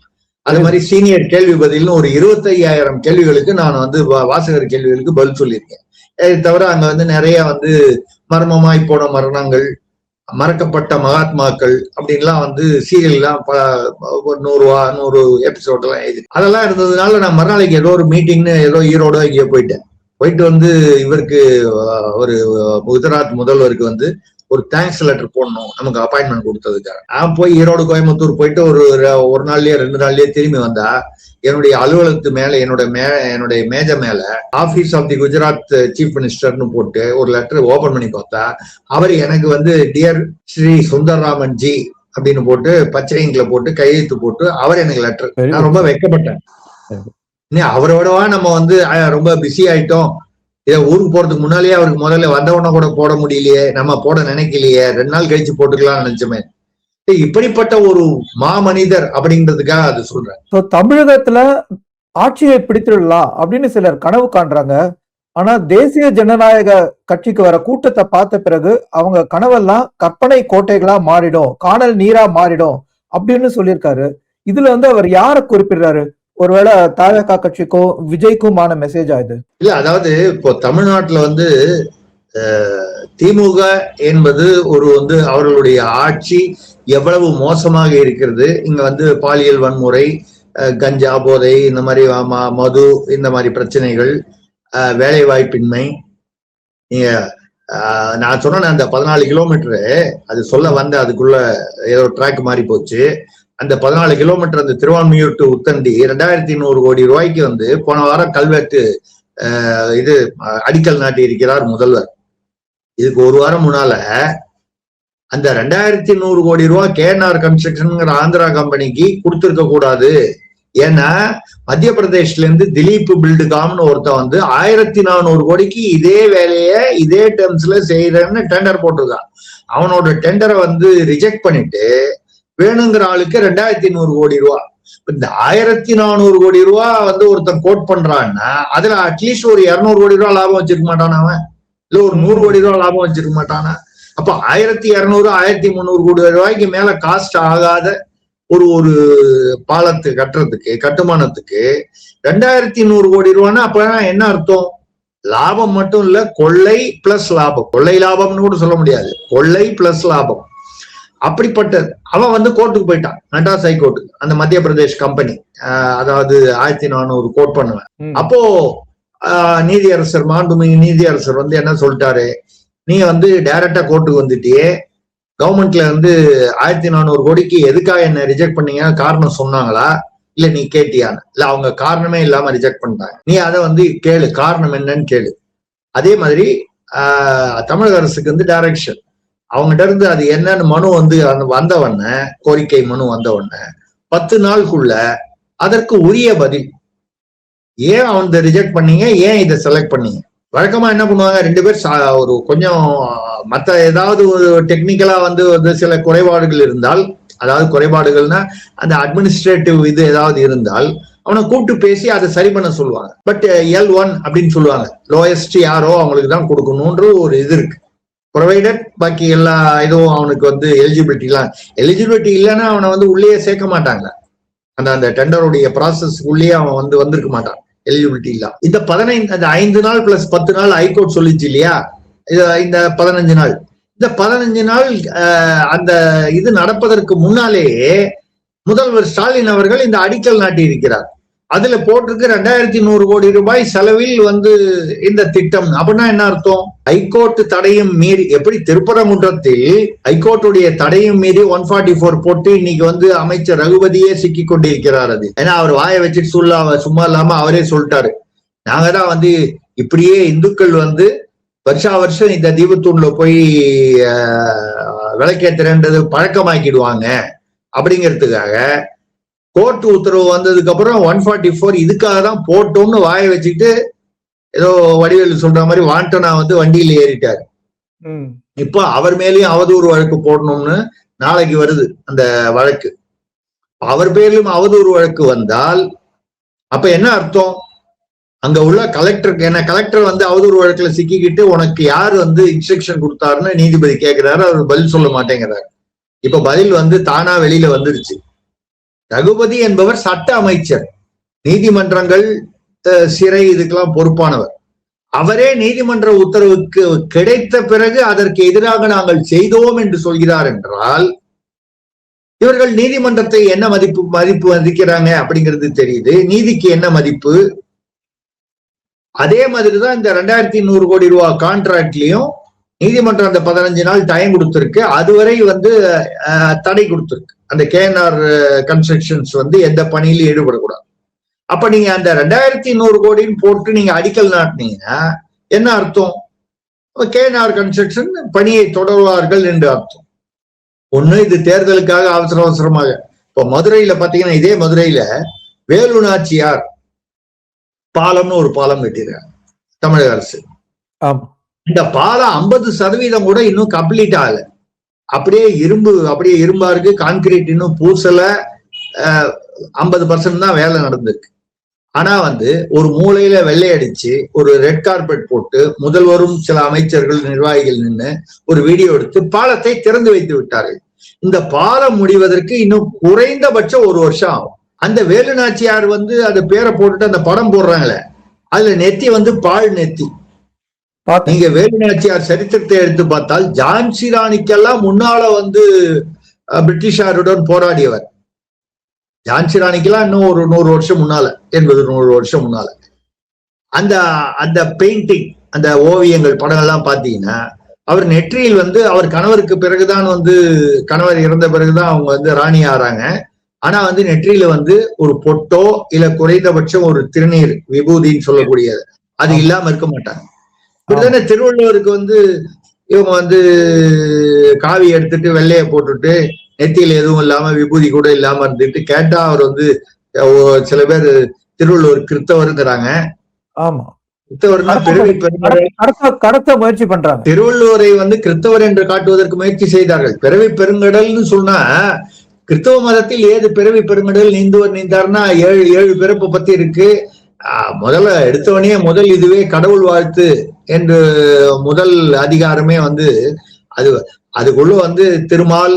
அது மாதிரி சீனியர் கேள்வி பதில்னு ஒரு 25,000 கேள்விகளுக்கு நான் வந்து வாசகர் கேள்விகளுக்கு பதில் சொல்லியிருக்கேன். இது தவிர அங்க வந்து நிறைய வந்து மர்மமாய் போன மரணங்கள், மறக்கப்பட்ட மகாத்மாக்கள் அப்படின்லாம் வந்து சீரியல்லாம் 100 எபிசோட் எல்லாம் எழுதி அதெல்லாம் இருந்ததுனால நான் மறுநாளைக்கு ஏதோ ஒரு மீட்டிங்னு ஏதோ ஈரோடு இங்கே போயிட்டு வந்து இவருக்கு ஒரு குஜராத் முதல்வருக்கு வந்து ஒரு தேங்க்ஸ் லெட்டர் போடணும் நமக்கு அப்பாயின்மெண்ட் கொடுத்ததுக்காக. நான் போய் ஈரோடு கோயம்புத்தூர் போயிட்டு ஒரு நாள்லயே 2 நாள்லயே திரும்பி வந்தா என்னுடைய அலுவலகத்து மேல என்னுடைய மேஜ மேல office of the Gujarat chief மினிஸ்டர்னு போட்டு ஒரு லெட்டர் ஓபன் பண்ணி பார்த்தா அவர் எனக்கு வந்து டியர் ஸ்ரீ சுந்தர்ராமன் ஜி அப்படின்னு போட்டு பச்சை இங்க்ல போட்டு கையெழுத்து போட்டு அவர் எனக்கு லெட்டர். நான் ரொம்ப வெட்கப்பட்டேன். அவரோடவா நம்ம வந்து ரொம்ப பிஸி ஆயிட்டோம், இதை ஊருக்கு போறதுக்கு முன்னாலேயே அவருக்கு முதல்ல வந்தவன கூட போட முடியலையே, நம்ம போட நினைக்கலையே, 2 நாள் கழிச்சு போட்டுக்கலாம்னு நினைச்சோமே. இப்படிப்பட்ட ஒரு மாமனிதர் அப்படின்றதுக்காக அது சொல்றேன். தமிழகத்துல ஆட்சியை பிடித்திடலாம் அப்படின்னு சிலர் கனவு காண்றாங்க. ஆனா தேசிய ஜனநாயக கட்சிக்கு வர கூட்டத்தை பார்த்த பிறகு அவங்க கனவெல்லாம் கற்பனை கோட்டைகளா மாறிடும், காணல் நீரா மாறிடும் அப்படின்னு சொல்லியிருக்காரு. இதுல வந்து அவர் யாரை குறிப்பிடுறாரு? ஒருவேளை தாவேகா கட்சிக்கும் விஜய்க்குமான மெசேஜ் ஆகுது இல்ல? அதாவது இப்போ தமிழ்நாட்டுல வந்து திமுக என்பது ஒரு வந்து அவர்களுடைய ஆட்சி எவ்வளவு மோசமாக இருக்கிறது. இங்க வந்து பாலியல் வன்முறை, கஞ்சா போதை, இந்த மாதிரி மது, இந்த மாதிரி பிரச்சனைகள், வேலை வாய்ப்பின்மை. நீங்க நான் சொன்ன அந்த 14 கிலோமீட்டரு அது சொல்ல வந்த அதுக்குள்ள ஏதோ ட்ராக் மாறி போச்சு. அந்த 14 கிலோமீட்டர் அந்த திருவான்மியூர் டு உத்தண்டி 2100 கோடி ரூபாய்க்கு வந்து போன வாரம் கல்வெட்டு இது அடிக்கல் நாட்டி இருக்கிறார் முதல்வர். இதுக்கு ஒரு வாரம் முன்னால அந்த 2100 கோடி ரூபாய் கேஎன்ஆர் கன்ஸ்ட்ரக்ஷன் ஆந்திரா கம்பெனிக்கு கொடுத்திருக்க கூடாது. ஏன்னா மத்திய பிரதேஷ்ல இருந்து திலீப் பில்டுகாம்னு ஒருத்தன் வந்து 1400 கோடிக்கு இதே வேலையை இதே டேர்ம்ஸ்ல செய்யறேன்னு டெண்டர் போட்டிருக்கான். அவனோட டெண்டரை வந்து ரிஜெக்ட் பண்ணிட்டு வேணுங்கிற ஆளுக்கு 2100 கோடி ரூபா. இந்த 1400 கோடி ரூபா வந்து ஒருத்தன் கோட் பண்றான்னா அதுல அட்லீஸ்ட் ஒரு 200 கோடி ரூபா லாபம் வச்சிருக்க மாட்டானா அவன்? இல்ல ஒரு 100 கோடி ரூபா லாபம் வச்சிருக்க மாட்டானா? அப்ப 1200 1300 கோடி ரூபாய்க்கு மேல காஸ்ட் ஆகாத ஒரு பாலத்து கட்டுறதுக்கு, கட்டுமானத்துக்கு 2100 கோடி ரூபான்னா அப்ப என்ன அர்த்தம்? லாபம் மட்டும் இல்ல, கொள்ளை பிளஸ் லாபம். கொள்ளை லாபம்னு கூட சொல்ல முடியாது, கொள்ளை பிளஸ் லாபம். அப்படிப்பட்டது. அவன் வந்து கோர்ட்டுக்கு போயிட்டான், மெட்ராஸ் ஹைகோர்ட்டுக்கு, அந்த மத்திய பிரதேஷ் கம்பெனி. அதாவது 1400 கோட் பண்ணுவேன். அப்போ நீதியரசர், மாண்புமிகு நீதியரசர் வந்து என்ன சொல்லிட்டாரு, நீ வந்து டைரக்டா கோர்ட்டுக்கு வந்துட்டியே, கவர்மெண்ட்ல வந்து 1400 கோடிக்கு எதுக்காக என்ன ரிஜெக்ட் பண்ணீங்க, காரணம் சொன்னாங்களா இல்ல நீ கேட்டியான்னு? இல்ல, அவங்க காரணமே இல்லாம ரிஜெக்ட் பண்ணிட்டாங்க. நீ அதை வந்து கேளு, காரணம் என்னன்னு கேளு. அதே மாதிரி தமிழக அரசுக்கு வந்து டைரக்ஷன், அவங்ககிட்ட இருந்து அது என்னன்னு மனு வந்து வந்தவண்ண, கோரிக்கை மனு வந்தவண்ண 10 நாளுக்குள்ள அதற்கு உரிய பதில். ஏன் அவன் ரிஜெக்ட் பண்ணீங்க, ஏன் இதை செலக்ட் பண்ணீங்க? வழக்கமா என்ன பண்ணுவாங்க, 2 பேர் ஒரு கொஞ்சம் மற்ற ஏதாவது ஒரு டெக்னிக்கலா வந்து சில குறைபாடுகள் இருந்தால், அதாவது குறைபாடுகள்னா அந்த அட்மினிஸ்ட்ரேட்டிவ் இது ஏதாவது இருந்தால் அவனை கூப்பிட்டு பேசி அதை சரி பண்ண சொல்லுவாங்க. பட் L1 அப்படின்னு சொல்லுவாங்க, லோயஸ்ட் யாரோ அவங்களுக்கு தான் கொடுக்கணும்ன்ற ஒரு இது இருக்கு. ப்ரொவைடட் பாக்கி எல்லா இதுவும் அவனுக்கு வந்து எலிஜிபிலிட்டி இல்லைன்னா அவனை வந்து உள்ளே சேர்க்க மாட்டாங்க. அந்த டெண்டருடைய ப்ராசஸ் உள்ளே அவன் வந்து வந்திருக்க மாட்டான் எலிஜிபிலிட்டி இல்ல. இந்த 5 நாள் பிளஸ் 10 நாள் ஹைகோர்ட் சொல்லிச்சு இல்லையா, இந்த 15 நாள். இந்த 15 நாள் அந்த இது நடப்பதற்கு முன்னாலேயே முதல்வர் ஸ்டாலின் அவர்கள் இந்த அடிக்கல் நாட்டி இருக்கிறார். அதுல போட்டிருக்கு 2100 கோடி ரூபாய் செலவில் இந்த திட்டம். அப்படின்னா என்ன அர்த்தம்? ஹைகோர்ட் தடையும் மீறி, எப்படி திருப்பரங்குன்றத்தில் ஹைகோர்ட்டுடைய தடையும் மீறி 144 போட்டு இன்னைக்கு அமைச்சர் ரகுபதியே சிக்கி கொண்டிருக்கிறார். அது ஏன்னா அவர் வாயை வச்சுட்டு சும்மா இல்லாம அவரே சொல்லிட்டாரு, நாங்க தான் இப்படியே இந்துக்கள் வருஷா வருஷம் இந்த தீபத்தூண்ல போய் விளக்கேத்துறன்றது பழக்கமாக்கிடுவாங்க அப்படிங்கிறதுக்காக கோர்ட் உத்தரவு வந்ததுக்கு அப்புறம் 144 இதுக்காக தான் போட்டோம்னு வாயை வச்சுக்கிட்டு ஏதோ வடிவேலு சொல்ற மாதிரி வாண்டனா வண்டியில ஏறிட்டாரு. இப்போ அவர் மேலேயும் அவதூறு வழக்கு போடணும்னு நாளைக்கு வருது அந்த வழக்கு. அவர் பேர்லயும் அவதூறு வழக்கு வந்தால் அப்ப என்ன அர்த்தம்? அங்க உள்ள கலெக்டருக்கு, என்ன கலெக்டர் அவதூறு வழக்குல சிக்கிக்கிட்டு உனக்கு யார் இன்ஸ்ட்ரக்ஷன் கொடுத்தாருன்னு நீதிபதி கேட்கிறாரு, அவர் பதில் சொல்ல மாட்டேங்கிறாரு. இப்ப பதில் தானா வெளியில வந்துருச்சு. ரகுபதி என்பவர் சட்ட அமைச்சர், நீதிமன்றங்கள் சிறை இதுக்கெல்லாம் பொறுப்பானவர். அவரே நீதிமன்ற உத்தரவுக்கு கிடைத்த பிறகு அதற்கு எதிராக நாங்கள் செய்தோம் என்று சொல்கிறார் என்றால் இவர்கள் நீதிமன்றத்தை என்ன மதிப்பு மதிக்கிறாங்க அப்படிங்கிறது தெரியுது. நீதிக்கு என்ன மதிப்பு? அதே மாதிரிதான் இந்த 2100 கோடி ரூபாய் கான்ட்ராக்ட்லயும் நீதிமன்றம் அந்த 15 நாள் டைம் கொடுத்திருக்கு. அதுவரை தடை கொடுத்திருக்கு. அந்த கேஎன்ஆர் கன்ஸ்ட்ரக்ஷன்ஸ் எந்த பணியிலும் ஈடுபடக்கூடாது. அப்ப நீங்க அந்த 2100 கோடின்னு போட்டு நீங்க அடிக்கல் நாட்டினீங்கன்னா என்ன அர்த்தம்? கேஎன்ஆர் கன்ஸ்ட்ரக்ஷன் பணியை தொடர்வார்கள் என்று அர்த்தம். ஒண்ணு, இது தேர்தலுக்காக அவசரமாக. இப்ப மதுரையில பாத்தீங்கன்னா, இதே மதுரையில வேலு நாச்சியார் பாலம்னு ஒரு பாலம் கட்டிருக்காங்க தமிழக அரசு. இந்த பாலம் 50% கூட இன்னும் கம்ப்ளீட் ஆகல. அப்படியே இரும்பா இருக்கு. கான்கிரீட் இன்னும் பூசல. 50% தான் வேலை நடந்திருக்கு. ஆனா ஒரு மூலையில வெள்ளை அடிச்சு ஒரு ரெட் கார்பெட் போட்டு முதல்வரும் சில அமைச்சர்கள் நிர்வாகிகள் நின்று ஒரு வீடியோ எடுத்து பாலத்தை திறந்து வைத்து விட்டார்கள். இந்த பாலம் முடிவதற்கு இன்னும் குறைந்தபட்சம் 1 வருஷம் ஆகும். அந்த வேலு நாச்சியார் அது பேரை போட்டுட்டு அந்த படம் போடுறாங்களே, அதுல நெத்தி பால் நெத்தி. நீங்க வேலு நாச்சியார் சரித்திரத்தை எடுத்து பார்த்தால் ஜான்சி ராணிக்கெல்லாம் முன்னால பிரிட்டிஷாருடன் போராடியவர். ஜான்சி ராணிக்கெல்லாம் இன்னும் ஒரு 100 வருஷம் முன்னால, 100 வருஷம் முன்னால அந்த பெயிண்டிங், அந்த ஓவியங்கள், படம் எல்லாம் பாத்தீங்கன்னா அவர் நெற்றியில் அவர் கணவருக்கு பிறகுதான் கணவர் இறந்த பிறகுதான் அவங்க ராணி ஆறாங்க. ஆனா நெற்றியில ஒரு பொட்டோ இல்ல குறைந்தபட்சம் ஒரு திருநீர் விபூதின்னு சொல்லக்கூடியது அது இல்லாம இருக்க மாட்டாங்க. இப்படிதானே திருவள்ளுவருக்கு இவங்க காவி எடுத்துட்டு வெள்ளைய போட்டுட்டு நெத்தியில எதுவும் இல்லாம விபூதி கூட இல்லாம இருந்துட்டு கேட்டா அவர் சில பேர் திருவள்ளுவர் கிறிஸ்தவருங்கிறாங்க. ஆமா, கிறிஸ்தவர்னா கடத்த முயற்சி பண்றாங்க. திருவள்ளுவரை கிறிஸ்தவர் என்று காட்டுவதற்கு முயற்சி செய்தார்கள். பிறவி பெருங்கடல்னு சொன்னா கிறிஸ்தவ மதத்தில் ஏது பிறவி பெருங்கடல் நீந்துவர் நீந்தார்னா 7 பிறப்பு பத்தி இருக்கு. முதல்ல எடுத்தவனே முதல் இதுவே கடவுள் வாழ்த்து என்று முதல் அதிகாரமே அதுக்குள்ள திருமால்,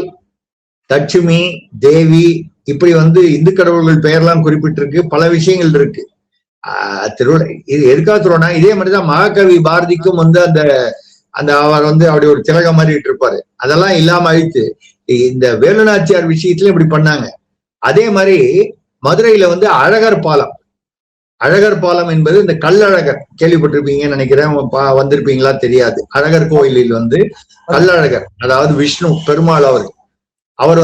லட்சுமி, தேவி, இப்படி இந்து கடவுள்கள் பெயர்லாம் குறிப்பிட்டிருக்கு. பல விஷயங்கள் இருக்கு. இது எதுக்காக சொல்றோம்னா, இதே மாதிரிதான் மகாகவி பாரதிக்கும் அந்த அவர் அப்படி ஒரு திலகம் மாறிட்டு இருப்பாரு. அதெல்லாம் இல்லாம அழித்து இந்த வேலு நாச்சியார் விஷயத்துல இப்படி பண்ணாங்க. அதே மாதிரி மதுரையில அழகர் பாலம் என்பது இந்த கல்லழகர் கேள்விப்பட்டிருப்பீங்கன்னு நினைக்கிறேன், வந்திருப்பீங்களா தெரியாது. அழகர் கோயிலில் கல்லழகர், அதாவது விஷ்ணு பெருமாள் அவர்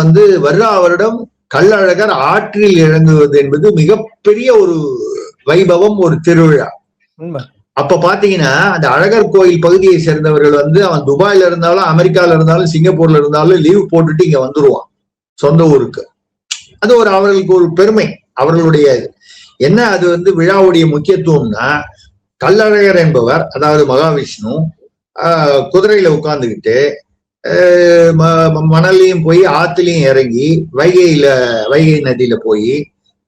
வருடம் கல்லழகர் ஆற்றில் இறங்குவது என்பது மிகப்பெரிய ஒரு வைபவம், ஒரு திருவிழா. அப்ப பாத்தீங்கன்னா அந்த அழகர் கோயில் பகுதியை சேர்ந்தவர்கள் அவன் துபாயில இருந்தாலும் அமெரிக்கால இருந்தாலும் சிங்கப்பூர்ல இருந்தாலும் லீவ் போட்டுட்டு இங்க வந்துருவான் சொந்த ஊருக்கு. அது அவர்களுக்கு ஒரு பெருமை, அவர்களுடைய என்ன. அது விழாவுடைய முக்கியத்துவம்னா, கல்லழகர் என்பவர், அதாவது மகாவிஷ்ணு, குதிரையில உட்கார்ந்துகிட்டு மணலையும் போய் ஆத்துலயும் இறங்கி வைகை நதியில போய்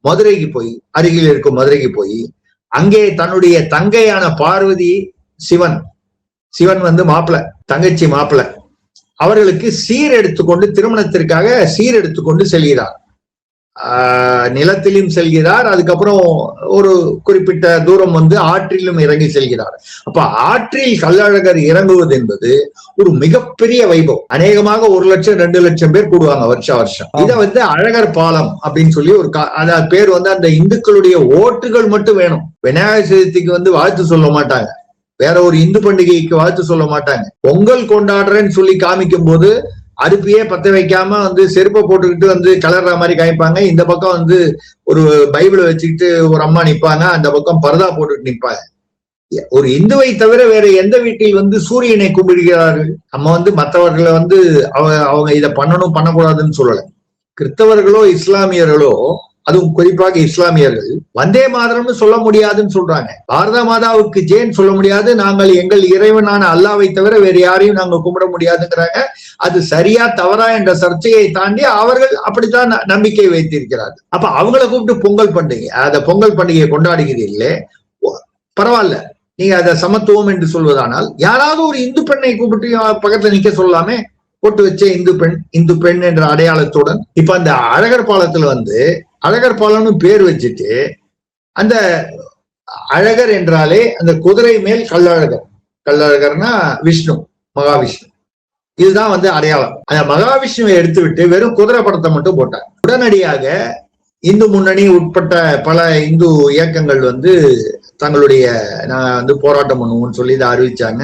மதுரைக்கு போய், அருகில் இருக்கும் மதுரைக்கு போய், அங்கே தன்னுடைய தங்கையான பார்வதி, சிவன் மாப்பிள்ளை, தங்கச்சி மாப்பிள்ளை, அவர்களுக்கு சீர் எடுத்துக்கொண்டு, திருமணத்திற்காக சீர் எடுத்துக்கொண்டு செல்கிறார். நிலத்திலும் செல்கிறார், அதுக்கப்புறம் ஒரு குறிப்பிட்ட தூரம் வந்து ஆற்றிலும் இறங்கி செல்கிறார். அப்ப ஆற்றில் கள்ளழகர் இறங்குவது என்பது ஒரு மிகப்பெரிய வைபவம். அநேகமாக 1 லட்சம் 2 லட்சம் பேர் கூடுவாங்க வருஷம். இதை வந்து அழகர் பாலம் அப்படின்னு சொல்லி ஒரு அதாவது பேர் வந்து அந்த இந்துக்களுடைய ஓட்டுகள் மட்டும் வேணும். விநாயகர் சதுர்த்திக்கு வந்து வாழ்த்து சொல்ல மாட்டாங்க, வேற ஒரு இந்து பண்டிகைக்கு வாழ்த்து சொல்ல மாட்டாங்க. பொங்கல் கொண்டாடுறேன்னு சொல்லி காமிக்கும் போது அடுப்பையே பத்த வைக்காம வந்து செருப்பை போட்டுக்கிட்டு வந்து கலர்ற மாதிரி காமிப்பாங்க. இந்த பக்கம் வந்து ஒரு பைபிளை வச்சுக்கிட்டு ஒரு அம்மா நிப்பாங்க, அந்த பக்கம் பரதா போட்டுட்டு நிப்பாங்க. ஒரு இந்துவை தவிர வேற எந்த வீட்டில் வந்து சூரியனை கும்பிடுகிறார்கள்? நம்ம வந்து மற்றவர்களை வந்து அவங்க இதை பண்ணணும் பண்ணக்கூடாதுன்னு சொல்லல. கிறிஸ்தவர்களோ இஸ்லாமியர்களோ, அதுவும் குறிப்பாக இஸ்லாமியர்கள் வந்தே மாதரம்னு சொல்ல முடியாதுன்னு சொல்றாங்க. பாரத மாதாவுக்கு ஜேன் சொல்ல முடியாது, நாங்கள் எங்கள் இறைவனான அல்லாவை தவிர வேறு யாரையும் நாங்கள் கும்பிட முடியாதுங்கிறாங்க. அது சரியா தவறா என்ற சர்ச்சையை தாண்டி அவர்கள் அப்படித்தான் நம்பிக்கை வைத்திருக்கிறார்கள். அப்ப அவங்கள கூப்பிட்டு பொங்கல் பண்டிகை, அந்த பொங்கல் பண்டிகையை கொண்டாடுகிறீர்களே, பரவாயில்ல, நீங்க அதை சமத்துவம் என்று சொல்வதானால் யாராவது ஒரு இந்து பெண்ணை கூப்பிட்டு பக்கத்துல நிக்க சொல்லலாமே. போட்டு வச்ச இந்து பெண் என்ற அடையாளத்துடன் இப்ப அந்த அழகர் பாலத்துல வந்து அழகர் பாலம்னு பேர் வச்சுட்டு, அந்த அழகர் என்றாலே அந்த குதிரை மேல் கள்ளழகர், கள்ளழகர்னா விஷ்ணு, மகாவிஷ்ணு, இதுதான் வந்து அடையாளம். அந்த மகாவிஷ்ணுவை எடுத்து விட்டு வெறும் குதிரை படத்தை மட்டும் போட்டாங்க. உடனடியாக இந்து முன்னணி உட்பட்ட பல இந்து இயக்கங்கள் வந்து தங்களுடைய நான் வந்து போராட்டம் பண்ணுவோம்னு சொல்லி இதை அறிவிச்சாங்க.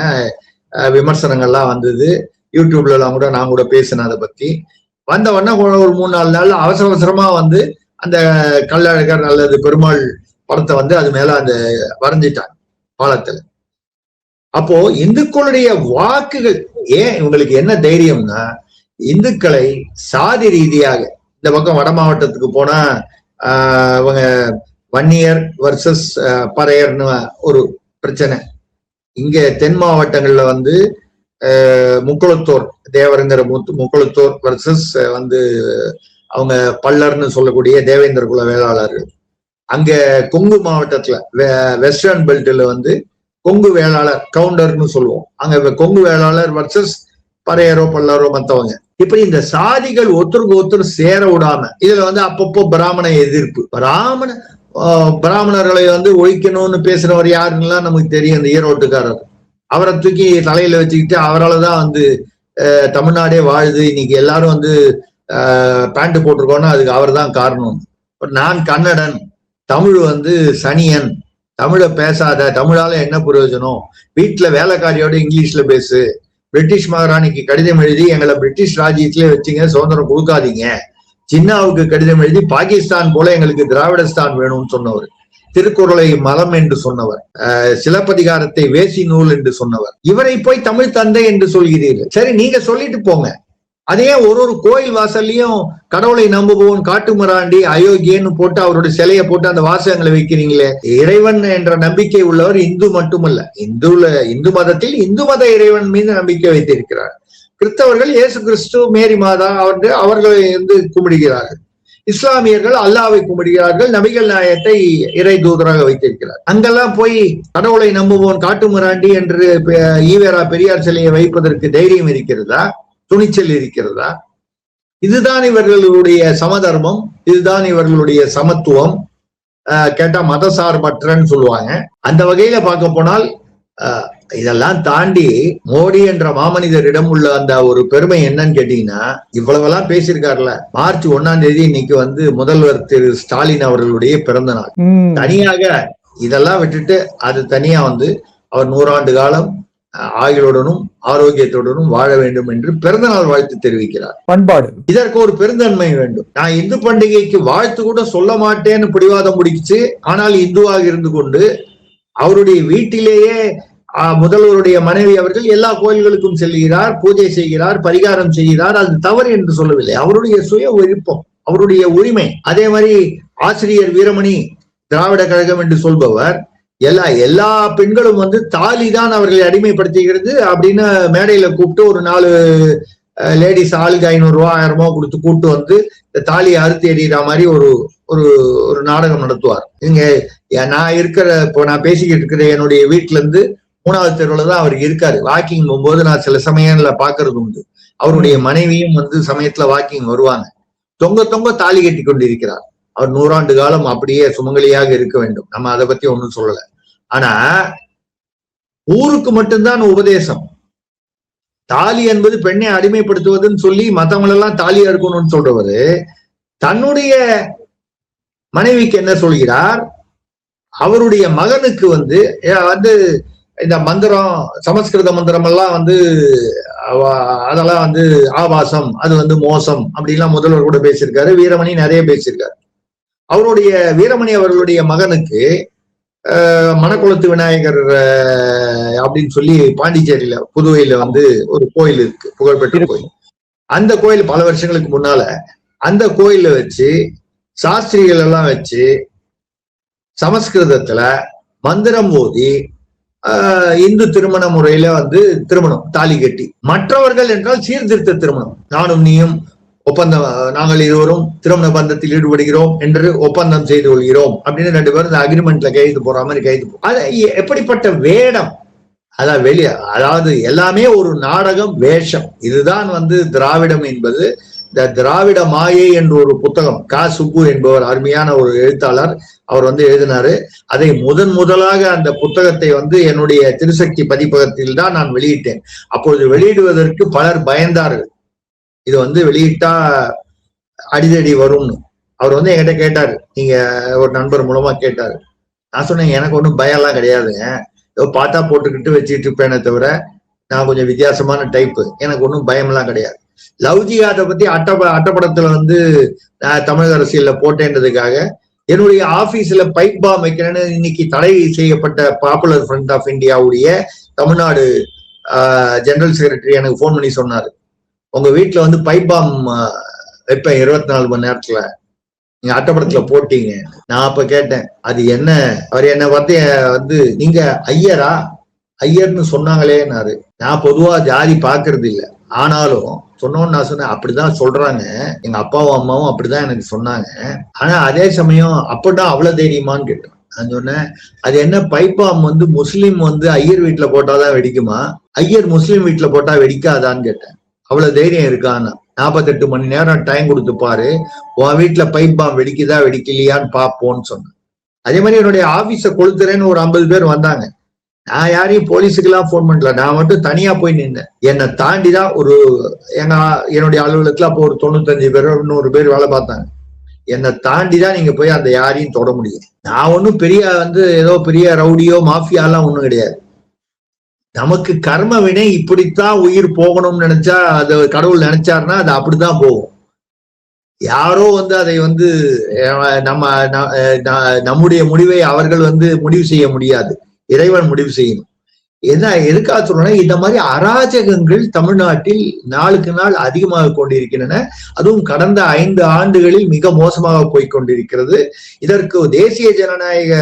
விமர்சனங்கள்லாம் வந்தது. யூடியூப்ல எல்லாம் கூட நான் கூட பேசினேன் அதை பத்தி. வந்த உடனே ஒரு 3-4 நாள் அவசரமா வந்து அந்த கள்ளழகர் அல்லது பெருமாள் படத்தை வந்து அது மேல அந்த வரைஞ்சிட்டாங்க பாலத்துல. அப்போ இந்துக்களுடைய வாக்குகள், ஏன் இவங்களுக்கு என்ன தைரியம்னா, இந்துக்களை சாதி ரீதியாக இந்த பக்கம் வட மாவட்டத்துக்கு போனா இவங்க வன்னியர் வர்சஸ் பறையர்னு ஒரு பிரச்சனை. இங்க தென் மாவட்டங்கள்ல வந்து முக்குளத்தோர் தேவருங்கிற முக்குளத்தோர் வர்சஸ் வந்து அவங்க பல்லர்னு சொல்லக்கூடிய தேவேந்திர குல வேளாளர்கள். அங்க கொங்கு மாவட்டத்துல வெஸ்டர்ன் பெல்ட்ல வந்து கொங்கு வேளாளர் கவுண்டர்னு சொல்லுவோம். அங்க கொங்கு வேளாளர் வர்சஸ் பறையரோ பல்லரோ மத்தவங்க. இப்படி இந்த சாதிகள் ஒருத்தருக்கு ஒருத்தர் சேர விடாம இதுல வந்து அப்பப்போ பிராமண எதிர்ப்பு, பிராமணர்களை வந்து ஒழிக்கணும்னு பேசுறவர் யாருன்னெல்லாம் நமக்கு தெரியும். இந்த ஈரோட்டுக்காரர், அவரை தூக்கி தலையில வச்சுக்கிட்டு அவரால் தான் வந்து தமிழ்நாடே வாழுது, இன்னைக்கு எல்லாரும் வந்து பேண்ட் போட்டிருக்கோன்னா அதுக்கு அவர் தான் காரணம். நான் கன்னடன், தமிழ் வந்து சனியன், தமிழை பேசாத, தமிழால என்ன பிரயோஜனம், வீட்டுல வேலைக்காரியோட இங்கிலீஷ்ல பேசு, பிரிட்டிஷ் மகாராணிக்கு கடிதம் எழுதி எங்களை பிரிட்டிஷ் ராஜ்யத்திலே வச்சுங்க, சுதந்திரம் கொடுக்காதீங்க, சின்னாவுக்கு கடிதம் எழுதி பாகிஸ்தான் போல எங்களுக்கு திராவிடஸ்தான் வேணும்னு சொன்னவர், திருக்குறளை மலம் என்று சொன்னவர், சிலப்பதிகாரத்தை வேசி நூல் என்று சொன்னவர், இவரை போய் தமிழ் தந்தை என்று சொல்கிறீர்கள். சரி, நீங்க சொல்லிட்டு போங்க. அதே ஒரு கோயில் வாசல்லையும் கடவுளை நம்புவோம் காட்டுமராண்டி அயோக்கியன்னு போட்டு அவருடைய சிலையை போட்டு அந்த வாசகங்களை வைக்கிறீங்களே. இறைவன் என்ற நம்பிக்கை உள்ளவர் இந்து மட்டுமல்ல, இந்து மதத்தில் இந்து மத இறைவன் மீது நம்பிக்கை வைத்திருக்கிறார். கிறிஸ்தவர்கள் இயேசு கிறிஸ்து, மேரி மாதா அவர்களை வந்து கும்பிடுகிறார்கள். இஸ்லாமியர்கள் அல்லாவை கும்பிடுகிறார்கள், நபிகள் நாயகத்தை இறை தூதராக வைத்திருக்கிறார். அங்கெல்லாம் போய் கடவுளை நம்புவோம் காட்டுமராண்டி என்று ஈவேரா பெரியார் சிலையை வைப்பதற்கு தைரியம் இருக்கிறதா, துணிச்சல் இருக்கிறதா? இதுதான் இவர்களுடைய சமதர்மம், இதுதான் இவர்களுடைய சமத்துவம். கேட்டா மதசார்பற்றன்னு சொல்லுவாங்க. அந்த வகையில பார்க்க போனால் இதெல்லாம் தாண்டி மோடி என்ற மாமனிதரிடம் உள்ள அந்த ஒரு பெருமை என்னன்னு கேட்டீங்கன்னா, இவ்வளவெல்லாம் பேசியிருக்காருல. மார்ச் 1ஆம் தேதி இன்னைக்கு வந்து முதல்வர் திரு ஸ்டாலின் அவர்களுடைய பிறந்த நாள். தனியாக இதெல்லாம் விட்டுட்டு அது தனியா வந்து அவர் 100 ஆண்டு காலம் ஆயுளுடனும் ஆரோக்கியத்துடனும் வாழ வேண்டும் என்று பிறந்த நாள் வாழ்த்து தெரிவிக்கிறார். பண்பாடு, இதற்கு ஒரு பெருந்தன்மை வேண்டும். நான் இந்து பண்டிகைக்கு வாழ்த்து கூட சொல்ல மாட்டேன்னு பிடிவாதம் முடிச்சு, ஆனால் இந்துவாக இருந்து கொண்டு அவருடைய வீட்டிலேயே முதல்வருடைய மனைவி அவர்கள் எல்லா கோயில்களுக்கும் செல்கிறார், பூஜை செய்கிறார், பரிகாரம் செய்கிறார். அது தவறு என்று சொல்லவில்லை, அவருடைய சுய விருப்பம், அவருடைய உரிமை. அதே மாதிரி ஆசிரியர் வீரமணி திராவிட கழகம் என்று சொல்பவர் எல்லா பெண்களும் வந்து தாலி தான் அவர்களை அடிமைப்படுத்துகிறது அப்படின்னு மேடையில கூப்பிட்டு ஒரு 4 லேடிஸ் ஆளுக்கு 500 ரூபா 1000 ரூபாய் கொடுத்து கூப்பிட்டு வந்து இந்த தாலியை அறுத்து எறிகிற மாதிரி ஒரு நாடகம் நடத்துவார். இங்க நான் இப்போ நான் பேசிக்கிட்டு இருக்கிற என்னுடைய வீட்டுல இருந்து 3வது தெருவுல தான் அவர் இருக்காரு. வாக்கிங் போகும்போது நான் சில சமயங்கள்ல பாக்குறது உண்டு. அவருடைய மனைவியும் வந்து சமயத்துல வாக்கிங் வருவாங்க. தொங்க தொங்க தாலி கட்டி கொண்டிருக்கிறார். அவர் 100 ஆண்டு காலம் அப்படியே சுமங்கலியாக இருக்க வேண்டும். நம்ம அதை பத்தி ஒன்றும் சொல்லல. ஆனா ஊருக்கு மட்டும்தான் உபதேசம். தாலி என்பது பெண்ணை அடிமைப்படுத்துவதுன்னு சொல்லி மத்தவங்களெல்லாம் தாலியா இருக்கணும்னு சொல்றவரு தன்னுடைய மனைவிக்கு என்ன சொல்கிறார்? அவருடைய மகனுக்கு வந்து இந்த மந்திரம், சமஸ்கிருத மந்திரம் எல்லாம் அதெல்லாம் ஆபாசம், அது மோசம் அப்படின்லாம் முதல்வர் கூட பேசியிருக்காரு. வீரமணி நிறைய பேசியிருக்காரு. அவருடைய வீரமணி அவர்களுடைய மகனுக்கு மணக்குளத்து விநாயகர் அப்படின்னு சொல்லி பாண்டிச்சேரியில புதுவையில ஒரு கோயில் இருக்கு, புகழ்பெற்ற கோயில். அந்த கோயில் பல வருஷங்களுக்கு முன்னால அந்த கோயில வச்சு சாஸ்திரிகள் எல்லாம் வச்சு சமஸ்கிருதத்துல மந்திரம் ஓதி இந்து திருமண முறையில திருமணம் தாலி கட்டி, மற்றவர்கள் என்றால் சீர்திருத்த திருமணம், நானும் நீயும் ஒப்பந்தம், நாங்கள் இருவரும் திருமண பந்தத்தில் ஈடுபடுகிறோம் என்று ஒப்பந்தம் செய்து கொள்கிறோம் அப்படின்னு 2 பேரும் இந்த அக்ரிமெண்ட்ல கைது போற மாதிரி கைது. அது எப்படிப்பட்ட வேடம், அதாவது எல்லாமே ஒரு நாடகம், வேஷம். இதுதான் திராவிடம் என்பது. இந்த திராவிட மாயை என்ற ஒரு புத்தகம் கா சுப்பு என்பவர் அருமையான ஒரு எழுத்தாளர், அவர் எழுதினாரு. அதை முதலாக அந்த புத்தகத்தை என்னுடைய திருசக்தி பதிப்பகத்தில் தான் நான் வெளியிட்டேன். அப்பொழுது வெளியிடுவதற்கு பலர் பயந்தார்கள். இது வெளியிட்டா அடிதடி வரும்னு. அவர் என்கிட்ட கேட்டாரு, நீங்க ஒரு நண்பர் மூலமா கேட்டாரு. நான் சொன்னேன், எனக்கு ஒன்றும் பயம் எல்லாம் கிடையாதுங்க, ஏதோ பார்த்தா போட்டுக்கிட்டு வச்சுட்டு இருப்பேனே தவிர நான் கொஞ்சம் வித்தியாசமான டைப்பு, எனக்கு ஒன்றும் பயம் எல்லாம் கிடையாது. லவ் ஜிஹாதை பத்தி அட்டப்படத்துல தமிழக அரசியல்ல போட்டேன்றதுக்காக என்னுடைய ஆபீஸ்ல பைப் பாம் வைக்கிறேன்னு இன்னைக்கு தடை செய்யப்பட்ட பாப்புலர் ஃப்ரண்ட் ஆஃப் இந்தியாவுடைய தமிழ்நாடு ஜெனரல் செக்ரட்டரி எனக்கு போன் பண்ணி சொன்னாரு, உங்க வீட்டுல பைப் பாம் வைப்பேன் 24 மணி நேரத்துல, நீங்க அட்டப்படத்துல போட்டீங்க. நான் அப்ப கேட்டேன், அது என்ன? அவர் என்ன பார்த்து நீங்க ஐயரா, ஐயர்னு சொன்னாங்களேன்னாரு. நான் பொதுவா ஜாதி பாக்குறது இல்லை, ஆனாலும் சொன்னோன்னு நான் சொன்னேன், அப்படிதான் சொல்றாங்க, எங்க அப்பாவும் அம்மாவும் அப்படிதான் எனக்கு சொன்னாங்க. ஆனா அதே சமயம் அப்படிதான் அவ்வளவு தைரியமான்னு கேட்டேன். நான் சொன்னேன், அது என்ன பைப்பாம் முஸ்லீம் ஐயர் வீட்டுல போட்டாதான் வெடிக்குமா, ஐயர் முஸ்லீம் வீட்டுல போட்டா வெடிக்காதான்னு கேட்டேன். அவ்வளவு தைரியம் இருக்கான்னு. 48 மணி நேரம் டைம் கொடுத்து பாரு, உன் வீட்டுல பைப் பாம் வெடிக்குதா வெடிக்கலையான்னு பாப்போன்னு சொன்னேன். அதே மாதிரி என்னுடைய ஆபீஸ கொளுத்துறேன்னு ஒரு 50 பேர் வந்தாங்க. நான் யாரையும் போலீஸுக்கு எல்லாம் போன் பண்ணல, நான் மட்டும் தனியா போய் நின்னேன். என்னை தாண்டிதான் என்னுடைய அலுவலகத்துல அப்போ ஒரு 95 பேர் 100 பேர் வேலை பார்த்தாங்க. என்னை தாண்டிதான் நீங்க போய் அந்த யாரையும் தொட முடியும். நான் ஒன்னும் பெரிய ஏதோ பெரிய ரவுடியோ மாஃபியாலாம் ஒண்ணும் கிடையாது. நமக்கு கர்ம வினை இப்படித்தான் உயிர் போகணும்னு நினைச்சா, அது கடவுள் நினைச்சாருன்னா அது அப்படித்தான் போகும். யாரோ அதை நம்முடைய முடிவை அவர்கள் முடிவு செய்ய முடியாது, இறைவன் முடிவு செய்யணும். எதுக்காக சொல்றேன்னா, இந்த மாதிரி அராஜகங்கள் தமிழ்நாட்டில் நாளுக்கு நாள் அதிகமாக கொண்டிருக்கின்றன. அதுவும் கடந்த 5 ஆண்டுகளில் மிக மோசமாக போய்கொண்டிருக்கிறது. இதற்கு தேசிய ஜனநாயக,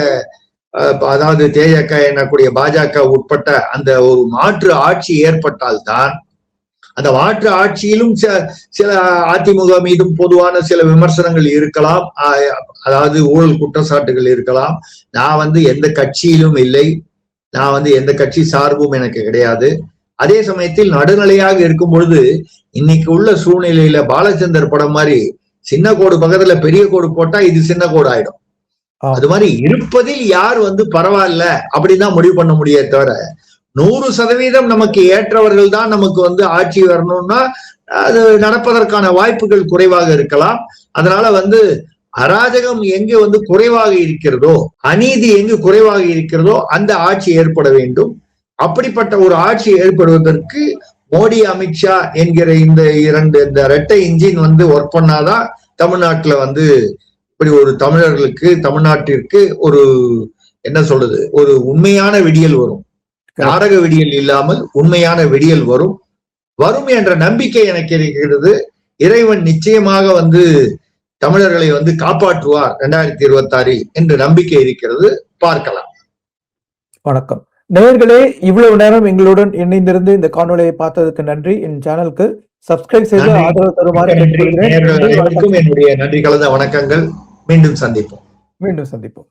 அதாவது தேஜக எனக்கூடிய பாஜக உட்பட்ட அந்த ஒரு மாற்று ஆட்சி ஏற்பட்டால்தான், அந்த மாற்று ஆட்சியிலும் சில அதிமுக மீதும் பொதுவான சில விமர்சனங்கள் இருக்கலாம், அதாவது ஊழல் குற்றச்சாட்டுகள் இருக்கலாம். நான் எந்த கட்சியிலும் இல்லை, நான் எந்த கட்சி சார்பும் எனக்கு கிடையாது. அதே சமயத்தில் நடுநிலையாக இருக்கும் பொழுது இன்னைக்கு உள்ள சூழ்நிலையில பாலச்சந்தர் படம் மாதிரி சின்ன கோடு பக்கத்துல பெரிய கோடு போட்டா இது சின்ன கோடு ஆயிடும். அது மாதிரி இருப்பதில் யார் பரவாயில்ல அப்படிதான் முடிவு பண்ண முடியே தவிர 100% நமக்கு ஏற்றவர்கள் தான் நமக்கு ஆட்சி வரணும்னா அது நடப்பதற்கான வாய்ப்புகள் குறைவாக இருக்கலாம். அதனால அராஜகம் எங்கு குறைவாக இருக்கிறதோ, அநீதி எங்கு குறைவாக இருக்கிறதோ அந்த ஆட்சி ஏற்பட வேண்டும். அப்படிப்பட்ட ஒரு ஆட்சி ஏற்படுவதற்கு மோடி, அமித்ஷா என்கிற இந்த இரட்டை இன்ஜின் ஒர்க் பண்ணாதான் தமிழ்நாட்டுல இப்படி ஒரு தமிழர்களுக்கு, தமிழ்நாட்டிற்கு ஒரு என்ன சொல்றது, ஒரு உண்மையான விடியல் வரும். நாடக விடியல் இல்லாமல் உண்மையான விடியல் வரும் என்ற நம்பிக்கை எனக்கு இருக்கிறது. இறைவன் நிச்சயமாக தமிழர்களை காப்பாற்றுவார் 2026 என்ற நம்பிக்கை இருக்கிறது. பார்க்கலாம். வணக்கம் நேயர்களே, இவ்வளவு நேரம் எங்களுடன் இணைந்திருந்து இந்த காணொலியை பார்த்ததுக்கு நன்றி. என் சேனலுக்கு சப்ஸ்கிரைப் செய்து ஆதரவு தருமாறு கேட்டுக்கொள்கிறேன். என்னுடைய நன்றி கலந்த வணக்கங்கள். மீண்டும் சந்திப்போம்.